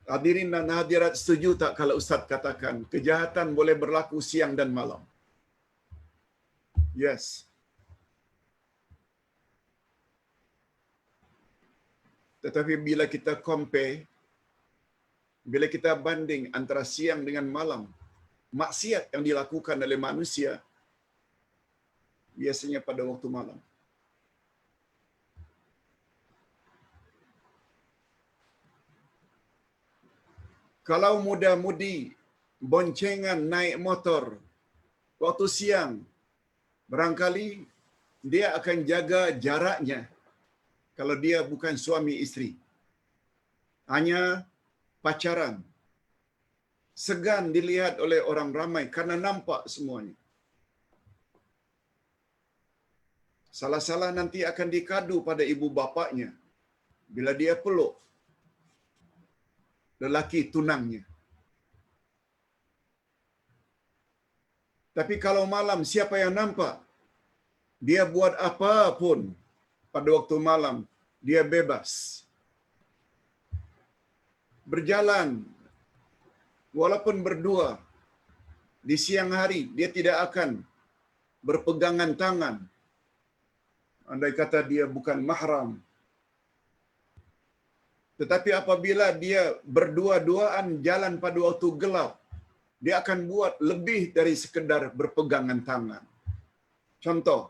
Hadirin dan hadirat, setuju tak kalau Ustaz katakan kejahatan boleh berlaku siang dan malam? Yes. Tetapi bila kita compare, bila kita banding antara siang dengan malam, maksiat yang dilakukan oleh manusia biasanya pada waktu malam. Kalau muda-mudi boncengan naik motor waktu siang, barangkali dia akan jaga jaraknya kalau dia bukan suami isteri. Hanya pacaran. Segan dilihat oleh orang ramai karena nampak semuanya. Salah-salah nanti akan dikadu pada ibu bapaknya bila dia peluk lelaki tunangnya. Tapi kalau malam, siapa yang nampak? Dia buat apa pun pada waktu malam, dia bebas. Berjalan, walaupun berdua, di siang hari, dia tidak akan berpegangan tangan. Andai kata dia bukan mahram. Tetapi apabila dia berdua-duaan jalan pada waktu gelap, dia akan buat lebih dari sekedar berpegangan tangan. Contoh,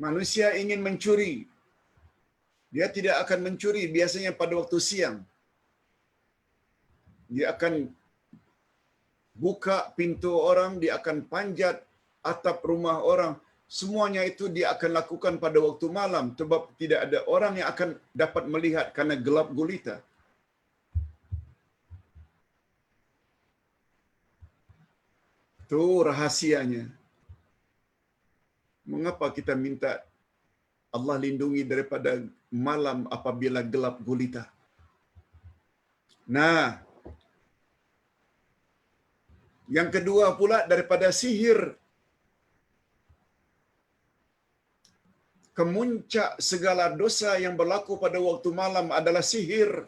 manusia ingin mencuri. Dia tidak akan mencuri biasanya pada waktu siang. Dia akan buka pintu orang, dia akan panjat atap rumah orang. Semuanya itu dia akan lakukan pada waktu malam sebab tidak ada orang yang akan dapat melihat karena gelap gulita. Itu rahasianya. Mengapa kita minta Allah lindungi daripada malam apabila gelap gulita? Nah, yang kedua pula daripada sihir. Kemuncak segala dosa yang berlaku pada waktu malam adalah sihir.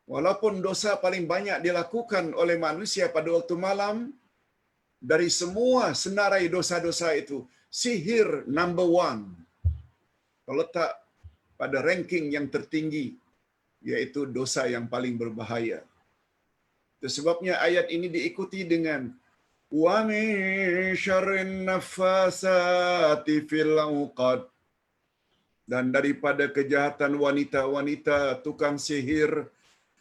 Walaupun dosa paling banyak dilakukan oleh manusia pada waktu malam, dari semua senarai dosa-dosa itu, sihir number one. Terletak pada ranking yang tertinggi, yaitu dosa yang paling berbahaya. Itu sebabnya ayat ini diikuti dengan wa min syarrin naffasati fil 'uqad, dan daripada kejahatan wanita-wanita tukang sihir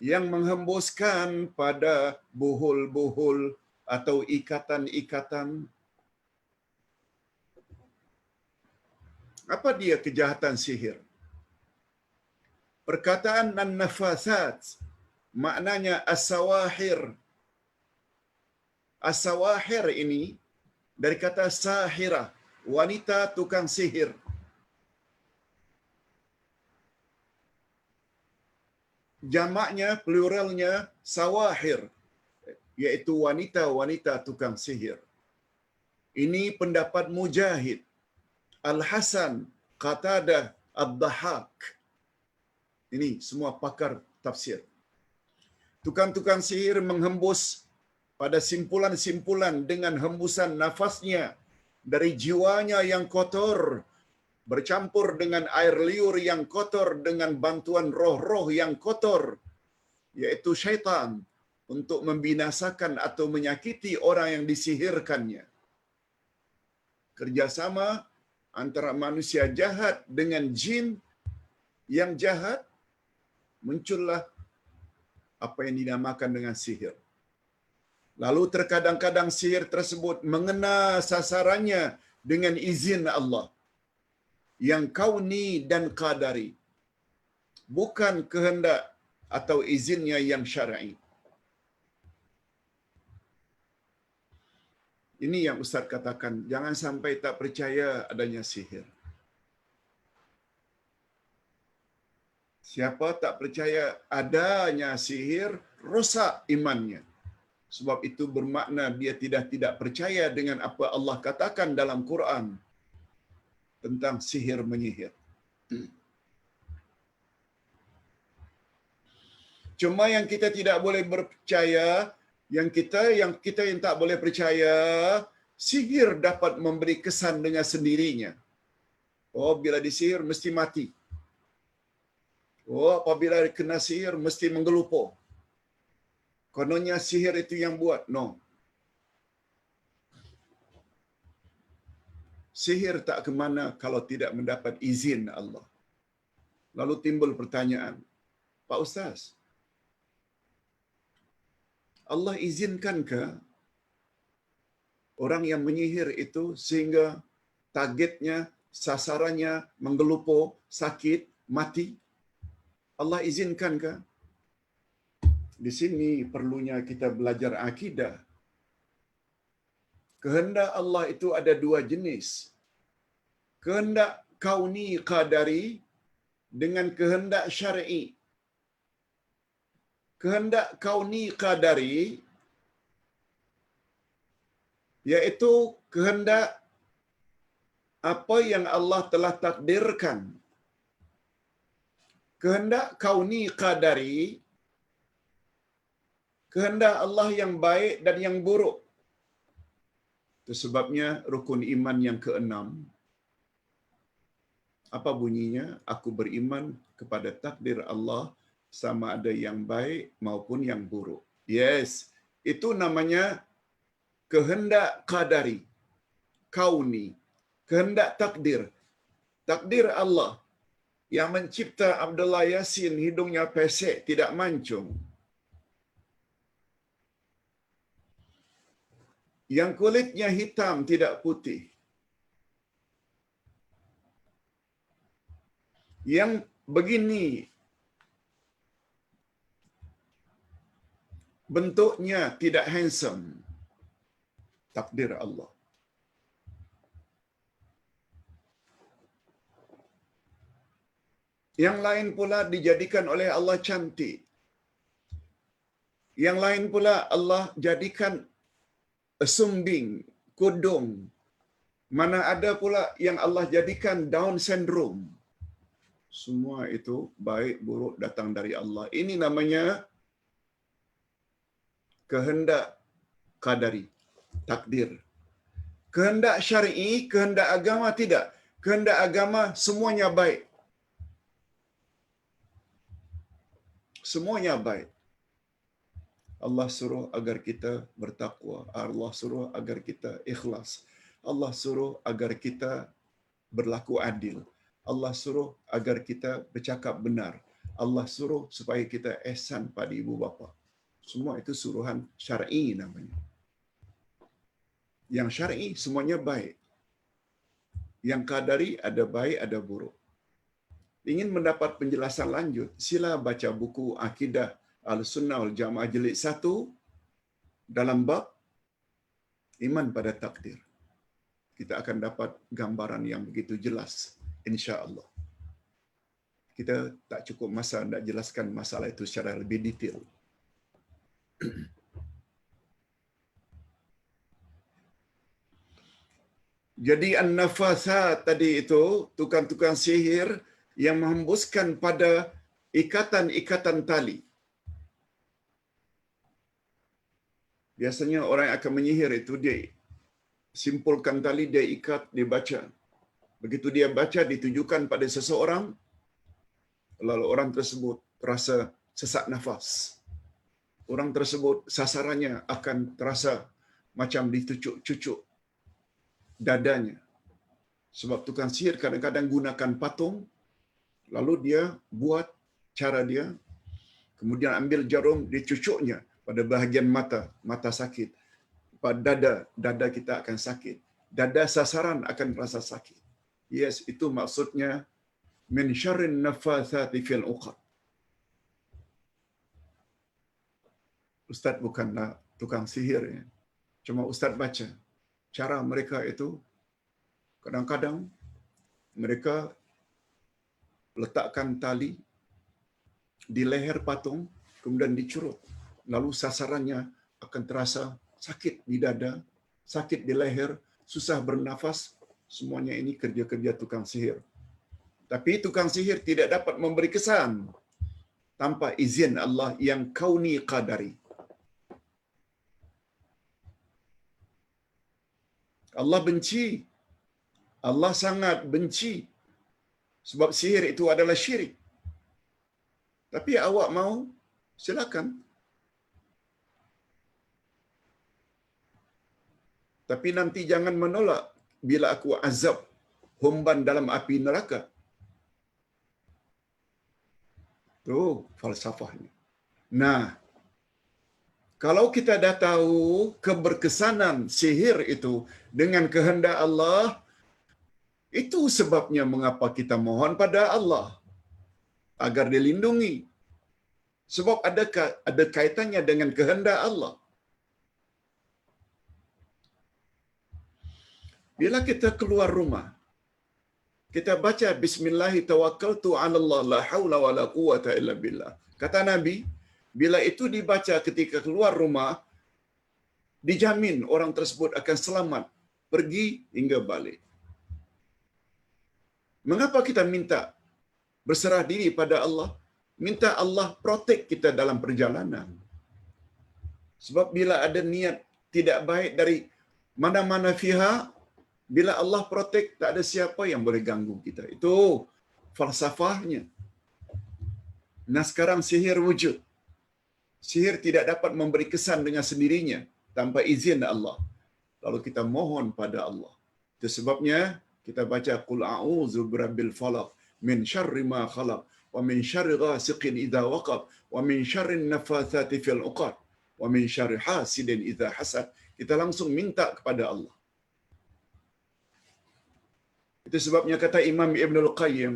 yang menghembuskan pada buhul-buhul atau ikatan-ikatan. Apa dia kejahatan sihir? Perkataan an-nafasat maknanya as-sawahir. As-sawahir ini dari kata sahirah, wanita tukang sihir. Jamaknya, pluralnya sawahir, yaitu wanita-wanita tukang sihir. Ini pendapat Mujahid, Al-Hasan, Qatadah, Ad-Dhahak. Ini semua pakar tafsir. Tukang-tukang sihir menghembus pada simpulan-simpulan dengan hembusan nafasnya dari jiwanya yang kotor, bercampur dengan air liur yang kotor dengan bantuan roh-roh yang kotor, yaitu syaitan, untuk membinasakan atau menyakiti orang yang disihirkannya. Kerjasama antara manusia jahat dengan jin yang jahat, muncullah apa yang dinamakan dengan sihir. Lalu terkadang-kadang sihir tersebut mengena sasarannya dengan izin Allah yang kauni dan qadari, bukan kehendak atau izinnya yang syar'i. Ini yang Ustaz katakan, jangan sampai tak percaya adanya sihir. Siapa tak percaya adanya sihir, rosak imannya. Sebab itu bermakna dia tidak percaya dengan apa Allah katakan dalam Quran tentang sihir menyihir. Cuma yang kita tidak boleh percaya, yang tak boleh percaya, sihir dapat memberi kesan dengan sendirinya. Oh, bila disihir mesti mati. Oh, apabila kena sihir mesti menggelupur. Kononnya sihir itu yang buat. No. Sihir tak ke mana kalau tidak mendapat izin Allah. Lalu timbul pertanyaan, Pak Ustaz, Allah izinkankah orang yang menyihir itu sehingga targetnya, sasarannya menggelupur, sakit, mati? Allah izinkankah? Di sini perlunya kita belajar akidah. Kehendak Allah itu ada dua jenis. Kehendak kauni qadari dengan kehendak syar'i. Kehendak kauni qadari yaitu kehendak apa yang Allah telah takdirkan. Kehendak kauni qadari, kehendak Allah yang baik dan yang buruk. Itu sebabnya rukun iman yang keenam. Apa bunyinya? Aku beriman kepada takdir Allah sama ada yang baik maupun yang buruk. Yes, itu namanya kehendak qadari, kauni, kehendak takdir. Takdir Allah yang mencipta Abdullah Yasin hidungnya pesek, tidak mancung. Yang kulitnya hitam, tidak putih. Yang begini bentuknya tidak handsome. Takdir Allah. Yang lain pula dijadikan oleh Allah cantik. Yang lain pula Allah jadikan sumbing, kudung. Mana ada pula yang Allah jadikan Down syndrome. Semua itu baik buruk datang dari Allah. Ini namanya kehendak qadari, takdir. Kehendak syar'i, kehendak agama tidak. Kehendak agama semuanya baik. Semuanya baik. Allah suruh agar kita bertakwa. Allah suruh agar kita ikhlas. Allah suruh agar kita berlaku adil. Allah suruh agar kita bercakap benar. Allah suruh supaya kita ihsan pada ibu bapa. Semua itu suruhan syar'i namanya. Yang syar'i semuanya baik. Yang qadari ada baik, ada buruk. Ingin mendapat penjelasan lanjut, sila baca buku Akidah Al-Sunnah wal Jamaah jilid 1 dalam bab iman pada takdir. Kita akan dapat gambaran yang begitu jelas, insya-Allah. Kita tak cukup masa nak jelaskan masalah itu secara lebih detail. Jadi an-nafasat tadi itu tukang-tukang sihir yang menghembuskan pada ikatan-ikatan tali. Biasanya orang yang akan menyihir itu dia simpulkan tali, dia ikat, dia baca. Begitu dia baca ditujukan pada seseorang, lalu orang tersebut terasa sesak nafas. Orang tersebut sasarannya akan terasa macam ditucuk-cucuk dadanya. Sebab tukang sihir kadang-kadang gunakan patung, lalu dia buat cara dia, kemudian ambil jarum, dia cucuknya pada bahagian mata, mata sakit. Pada dada kita akan sakit. Dada sasaran akan rasa sakit. Yes, itu maksudnya min syarrin naffatsati fil 'uqad. Ustaz bukanlah tukang sihir ya. Cuma Ustaz baca cara mereka itu kadang-kadang mereka letakkan tali di leher patung kemudian dicurut, lalu sasarannya akan terasa sakit di dada, sakit di leher, susah bernafas. Semuanya ini kerja-kerja tukang sihir. Tapi tukang sihir tidak dapat memberi kesan tanpa izin Allah yang kauni qadari. Allah benci. Allah sangat benci. Sebab sihir itu adalah syirik. Tapi awak mau, silakan. Tapi nanti jangan menolak bila aku azab humban dalam api neraka. Tu falsafahnya. Nah, kalau kita dah tahu keberkesanan sihir itu dengan kehendak Allah, itu sebabnya mengapa kita mohon pada Allah agar dilindungi. Sebab ada kaitannya dengan kehendak Allah. Bila kita keluar rumah, kita baca bismillahi tawakkaltu 'ala Allah la haula wala quwata illa billah. Kata Nabi, bila itu dibaca ketika keluar rumah, dijamin orang tersebut akan selamat pergi hingga balik. Mengapa kita minta berserah diri pada Allah? Minta Allah protect kita dalam perjalanan. Sebab bila ada niat tidak baik dari mana-mana pihak, bila Allah protect, tak ada siapa yang boleh ganggu kita. Itu falsafahnya. Nah, sekarang sihir wujud. Sihir tidak dapat memberi kesan dengan sendirinya tanpa izin Allah. Lalu kita mohon pada Allah. Itu sebabnya kita baca qul a'udzu birabbil falaq min syarri ma khalaq wa min syarri ghasiqin idza waqab wa min syarri naffatsati fil 'uqad wa min syarri hasidin idza hasad. Kita langsung minta kepada Allah. Itu sebabnya kata Imam Ibnul Qayyim.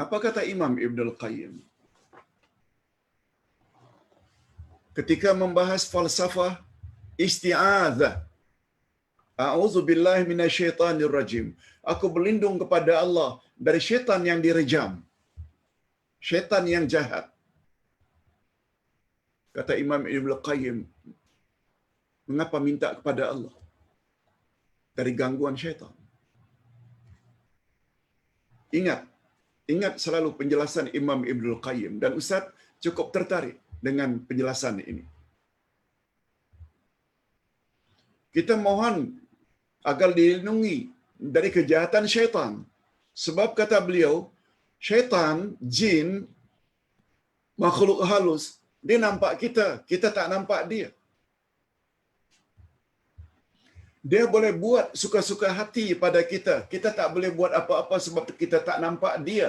Apa kata Imam Ibnul Qayyim? Ketika membahas falsafah isti'adzah. A'udzu billahi minasyaitonir rajim. Aku berlindung kepada Allah dari syaitan yang direjam. Syaitan yang jahat. Kata Imam Ibnul Qayyim, mengapa minta kepada Allah dari gangguan syaitan? Ingat selalu penjelasan Imam Ibnul Qayyim, dan Ustaz cukup tertarik dengan penjelasan ini. Kita mohon agar dilindungi dari kejahatan syaitan. Sebab kata beliau, syaitan, jin, makhluk halus, dia nampak kita, kita tak nampak dia. Dia boleh buat suka-suka hati pada kita. Kita tak boleh buat apa-apa sebab kita tak nampak dia.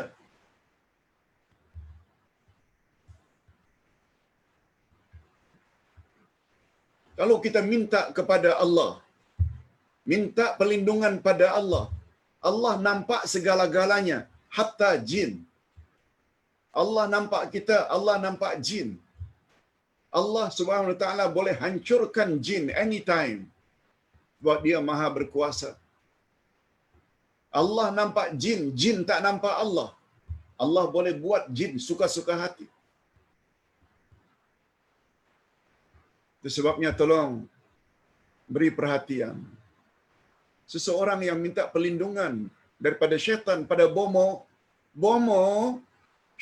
Kalau kita minta kepada Allah, minta perlindungan pada Allah, Allah nampak segala-galanya, hatta jin. Allah nampak kita, Allah nampak jin. Allah Subhanahu wa taala boleh hancurkan jin anytime. Sebab dia maha berkuasa. Allah nampak jin, jin tak nampak Allah. Allah boleh buat jin suka-suka hati. Itu sebabnya tolong beri perhatian. Seseorang yang minta perlindungan daripada syaitan pada bomo,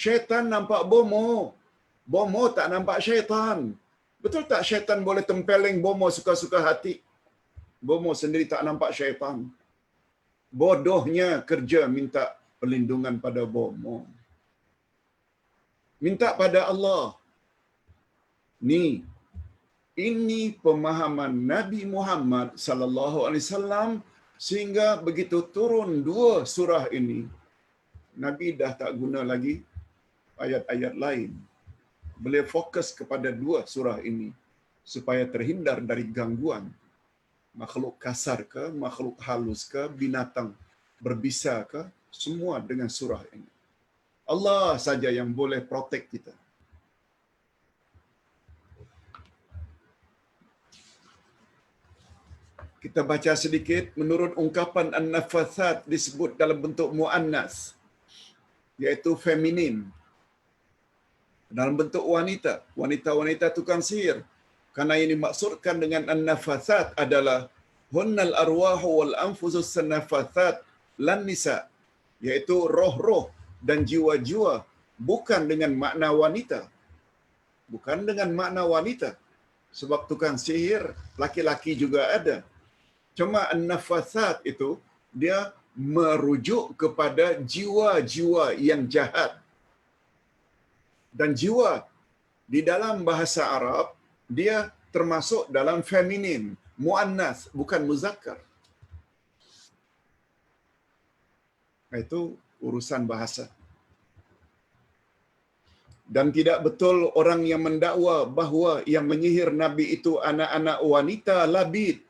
syaitan nampak bomo tak nampak syaitan. Betul tak syaitan boleh tempeleng bomo suka-suka hati? Bomo sendiri tak nampak syaitan. Bodohnya kerja minta perlindungan pada bomo. Minta pada Allah. Ini pemahaman Nabi Muhammad sallallahu alaihi wasallam, sehingga begitu turun dua surah ini, Nabi dah tak guna lagi ayat-ayat lain. Beliau fokus kepada dua surah ini supaya terhindar dari gangguan makhluk kasar ke, makhluk halus ke, binatang berbisa ke, semua dengan surah ini. Allah saja yang boleh protect kita. Kita baca sedikit menurut ungkapan an-nafatsat disebut dalam bentuk muannas, iaitu feminin. Dalam bentuk wanita, wanita-wanita tukang sihir. Karena ini dimaksudkan dengan an-nafatsat adalah hunnal arwahu wal anfusus nafatsat lan nisa. yaitu roh-roh dan jiwa-jiwa, bukan dengan makna wanita. Bukan dengan makna wanita. Sebab tukang sihir laki-laki juga ada. Cuma an-nafasat itu dia merujuk kepada jiwa-jiwa yang jahat. Dan jiwa di dalam bahasa Arab dia termasuk dalam feminin, muannas, bukan muzakkar. Itu urusan bahasa. Dan tidak betul orang yang mendakwa bahawa yang menyihir Nabi itu anak-anak wanita, Labid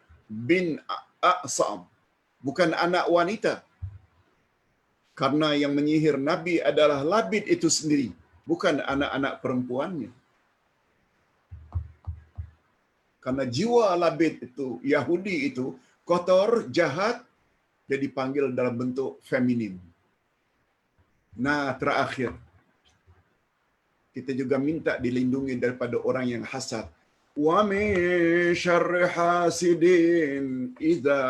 bin A'sam. Bukan anak wanita. Karena yang menyihir Nabi adalah Labid itu sendiri, bukan anak-anak perempuannya. Karena jiwa Labid itu, Yahudi itu, kotor, jahat, dia dipanggil dalam bentuk feminin. Nah, terakhir, kita juga minta dilindungi daripada orang yang hasad. Wa min syarri hasidin idza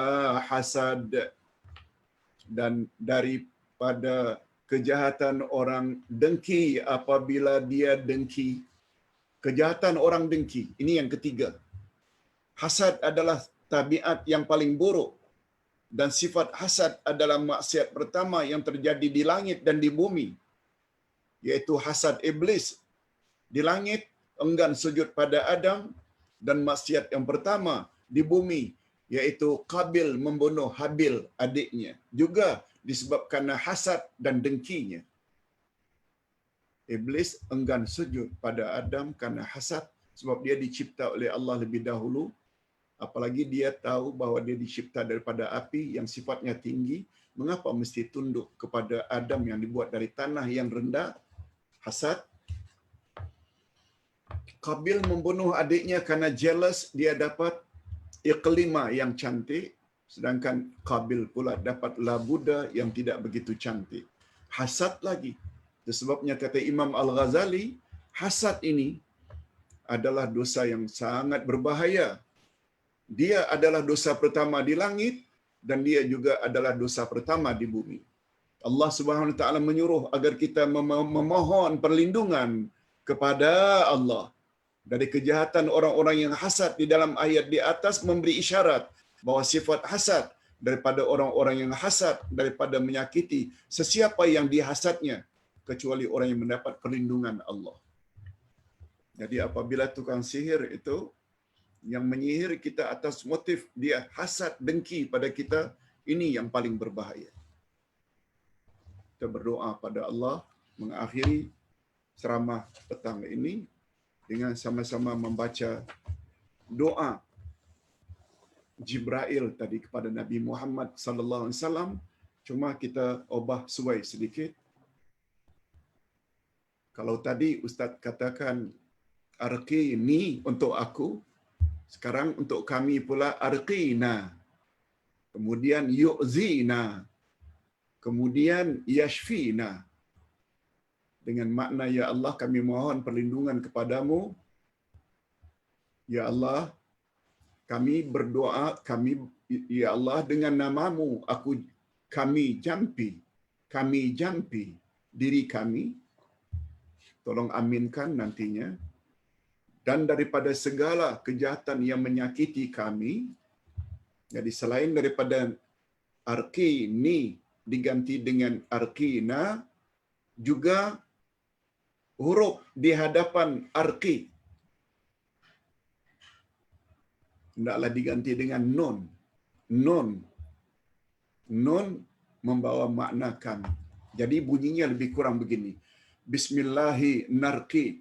hasad. Dan daripada kejahatan orang dengki apabila dia dengki. Kejahatan orang dengki. Ini yang ketiga. Hasad adalah tabiat yang paling buruk. Dan sifat hasad adalah maksiat pertama yang terjadi di langit dan di bumi. Yaitu hasad iblis. Di langit, enggan sujud pada Adam. Dan maksiat yang pertama di bumi, yaitu Qabil membunuh Habil adiknya. Juga disebabkan hasad dan dengkinya. Iblis enggan sujud pada Adam karena hasad. Sebab dia dicipta oleh Allah lebih dahulu. Apalagi dia tahu bahawa dia dicipta daripada api yang sifatnya tinggi. Mengapa mesti tunduk kepada Adam yang dibuat dari tanah yang rendah? Hasad. Qabil membunuh adiknya karena jealous dia dapat Iqlima yang cantik. Sedangkan Qabil pula dapat Labuda yang tidak begitu cantik. Hasad lagi. Itu sebabnya kata Imam Al-Ghazali, hasad ini adalah dosa yang sangat berbahaya. Dia adalah dosa pertama di langit dan dia juga adalah dosa pertama di bumi. Allah Subhanahu Wa Taala menyuruh agar kita memohon perlindungan kepada Allah dari kejahatan orang-orang yang hasad. Di dalam ayat di atas memberi isyarat bahawa sifat hasad daripada orang-orang yang hasad daripada menyakiti sesiapa yang dihasadnya kecuali orang yang mendapat perlindungan Allah. Jadi apabila tukang sihir itu yang menyihir kita atas motif dia hasad dengki pada kita, ini yang paling berbahaya. Kita berdoa pada Allah mengakhiri ceramah petang ini dengan sama-sama membaca doa Jibril tadi kepada Nabi Muhammad sallallahu alaihi wasallam. Cuma kita ubah suai sedikit. Kalau tadi Ustaz katakan arqini untuk aku, sekarang untuk kami pula arqina. Kemudian yu'zina. Kemudian yashfina. Dengan makna ya Allah kami mohon perlindungan kepadamu. Ya Allah, kami berdoa, ya Allah dengan namamu kami jampi diri kami. Tolong aminkan nantinya. Dan daripada segala kejahatan yang menyakiti kami. Jadi selain daripada arqini diganti dengan arqina, juga huruf di hadapan arqi hendaklah diganti dengan nun. Nun membawa makna kami. Jadi bunyinya lebih kurang begini. Bismillahi narqi.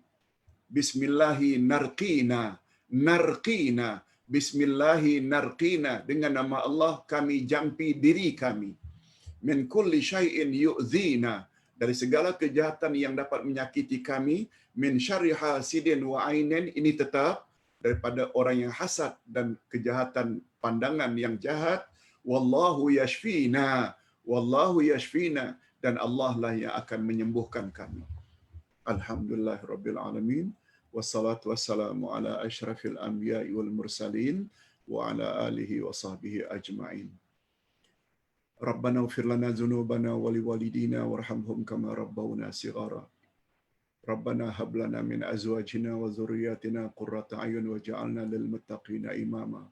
Bismillahi narqina. Narqina. Bismillahi narqina. Dengan nama Allah kami jampi diri kami. Min kulli syai'in yu'zina. Dari segala kejahatan yang dapat menyakiti kami. Min syarri hasidin wa ainin. Ini tetap daripada orang yang hasad dan kejahatan pandangan yang jahat. Wallahu yashfina. Wallahu yashfina. Dan Allah lah yang akan menyembuhkan kami. Alhamdulillah Rabbil Alamin. Wassalatu wassalamu ala ashrafil anbiya'i wal mursalin. Wa ala alihi wa sahbihi ajma'in. Rabbana ighfir lana dzunubana wa liwalidina warhamhum kama rabbawna shighara. Rabbana hab lana min azwajina wa dhurriyyatina qurrata a'yun waj'alna lil muttaqina imama.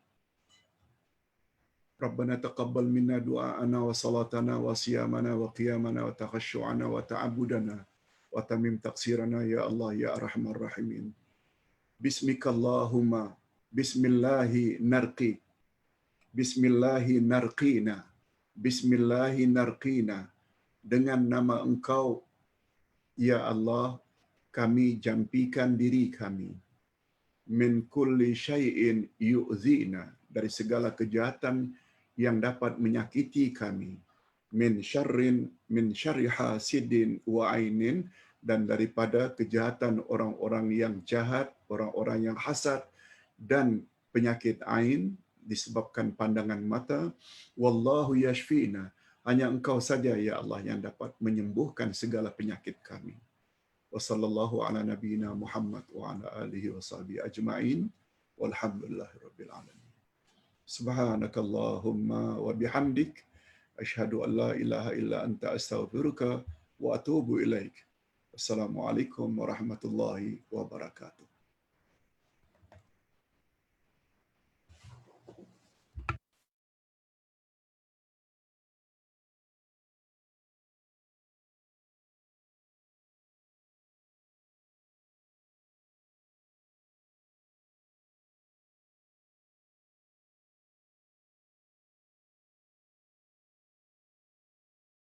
Rabbana taqabbal minna du'aana wa salatana wa siyamana wa qiyamana wa takhashu'ana wa ta'abbudana wa tamim taqsirana ya Allah ya arhamar rahimin. Bismikallahumma bismillahi narqi bismillahi narqina bismillahi narqina, dengan nama Engkau ya Allah kami jampikan diri kami, min kulli syai'in yu'zina, dari segala kejahatan yang dapat menyakiti kami, min syarri hasidin wa ainin, dan daripada kejahatan orang-orang yang jahat, orang-orang yang hasad, dan penyakit ain disebabkan pandangan mata. Wallahu yashfina, hanya Engkau saja ya Allah yang dapat menyembuhkan segala penyakit kami. Wa sallallahu ala nabiyyina Muhammad wa ala alihi wa sahbihi ajma'in walhamdulillahi rabbil alamin. Subhanakallahumma wa bihamdik asyhadu an la ilaha illa anta astaghfiruka wa atubu ilaik. Assalamualaikum warahmatullahi wabarakatuh.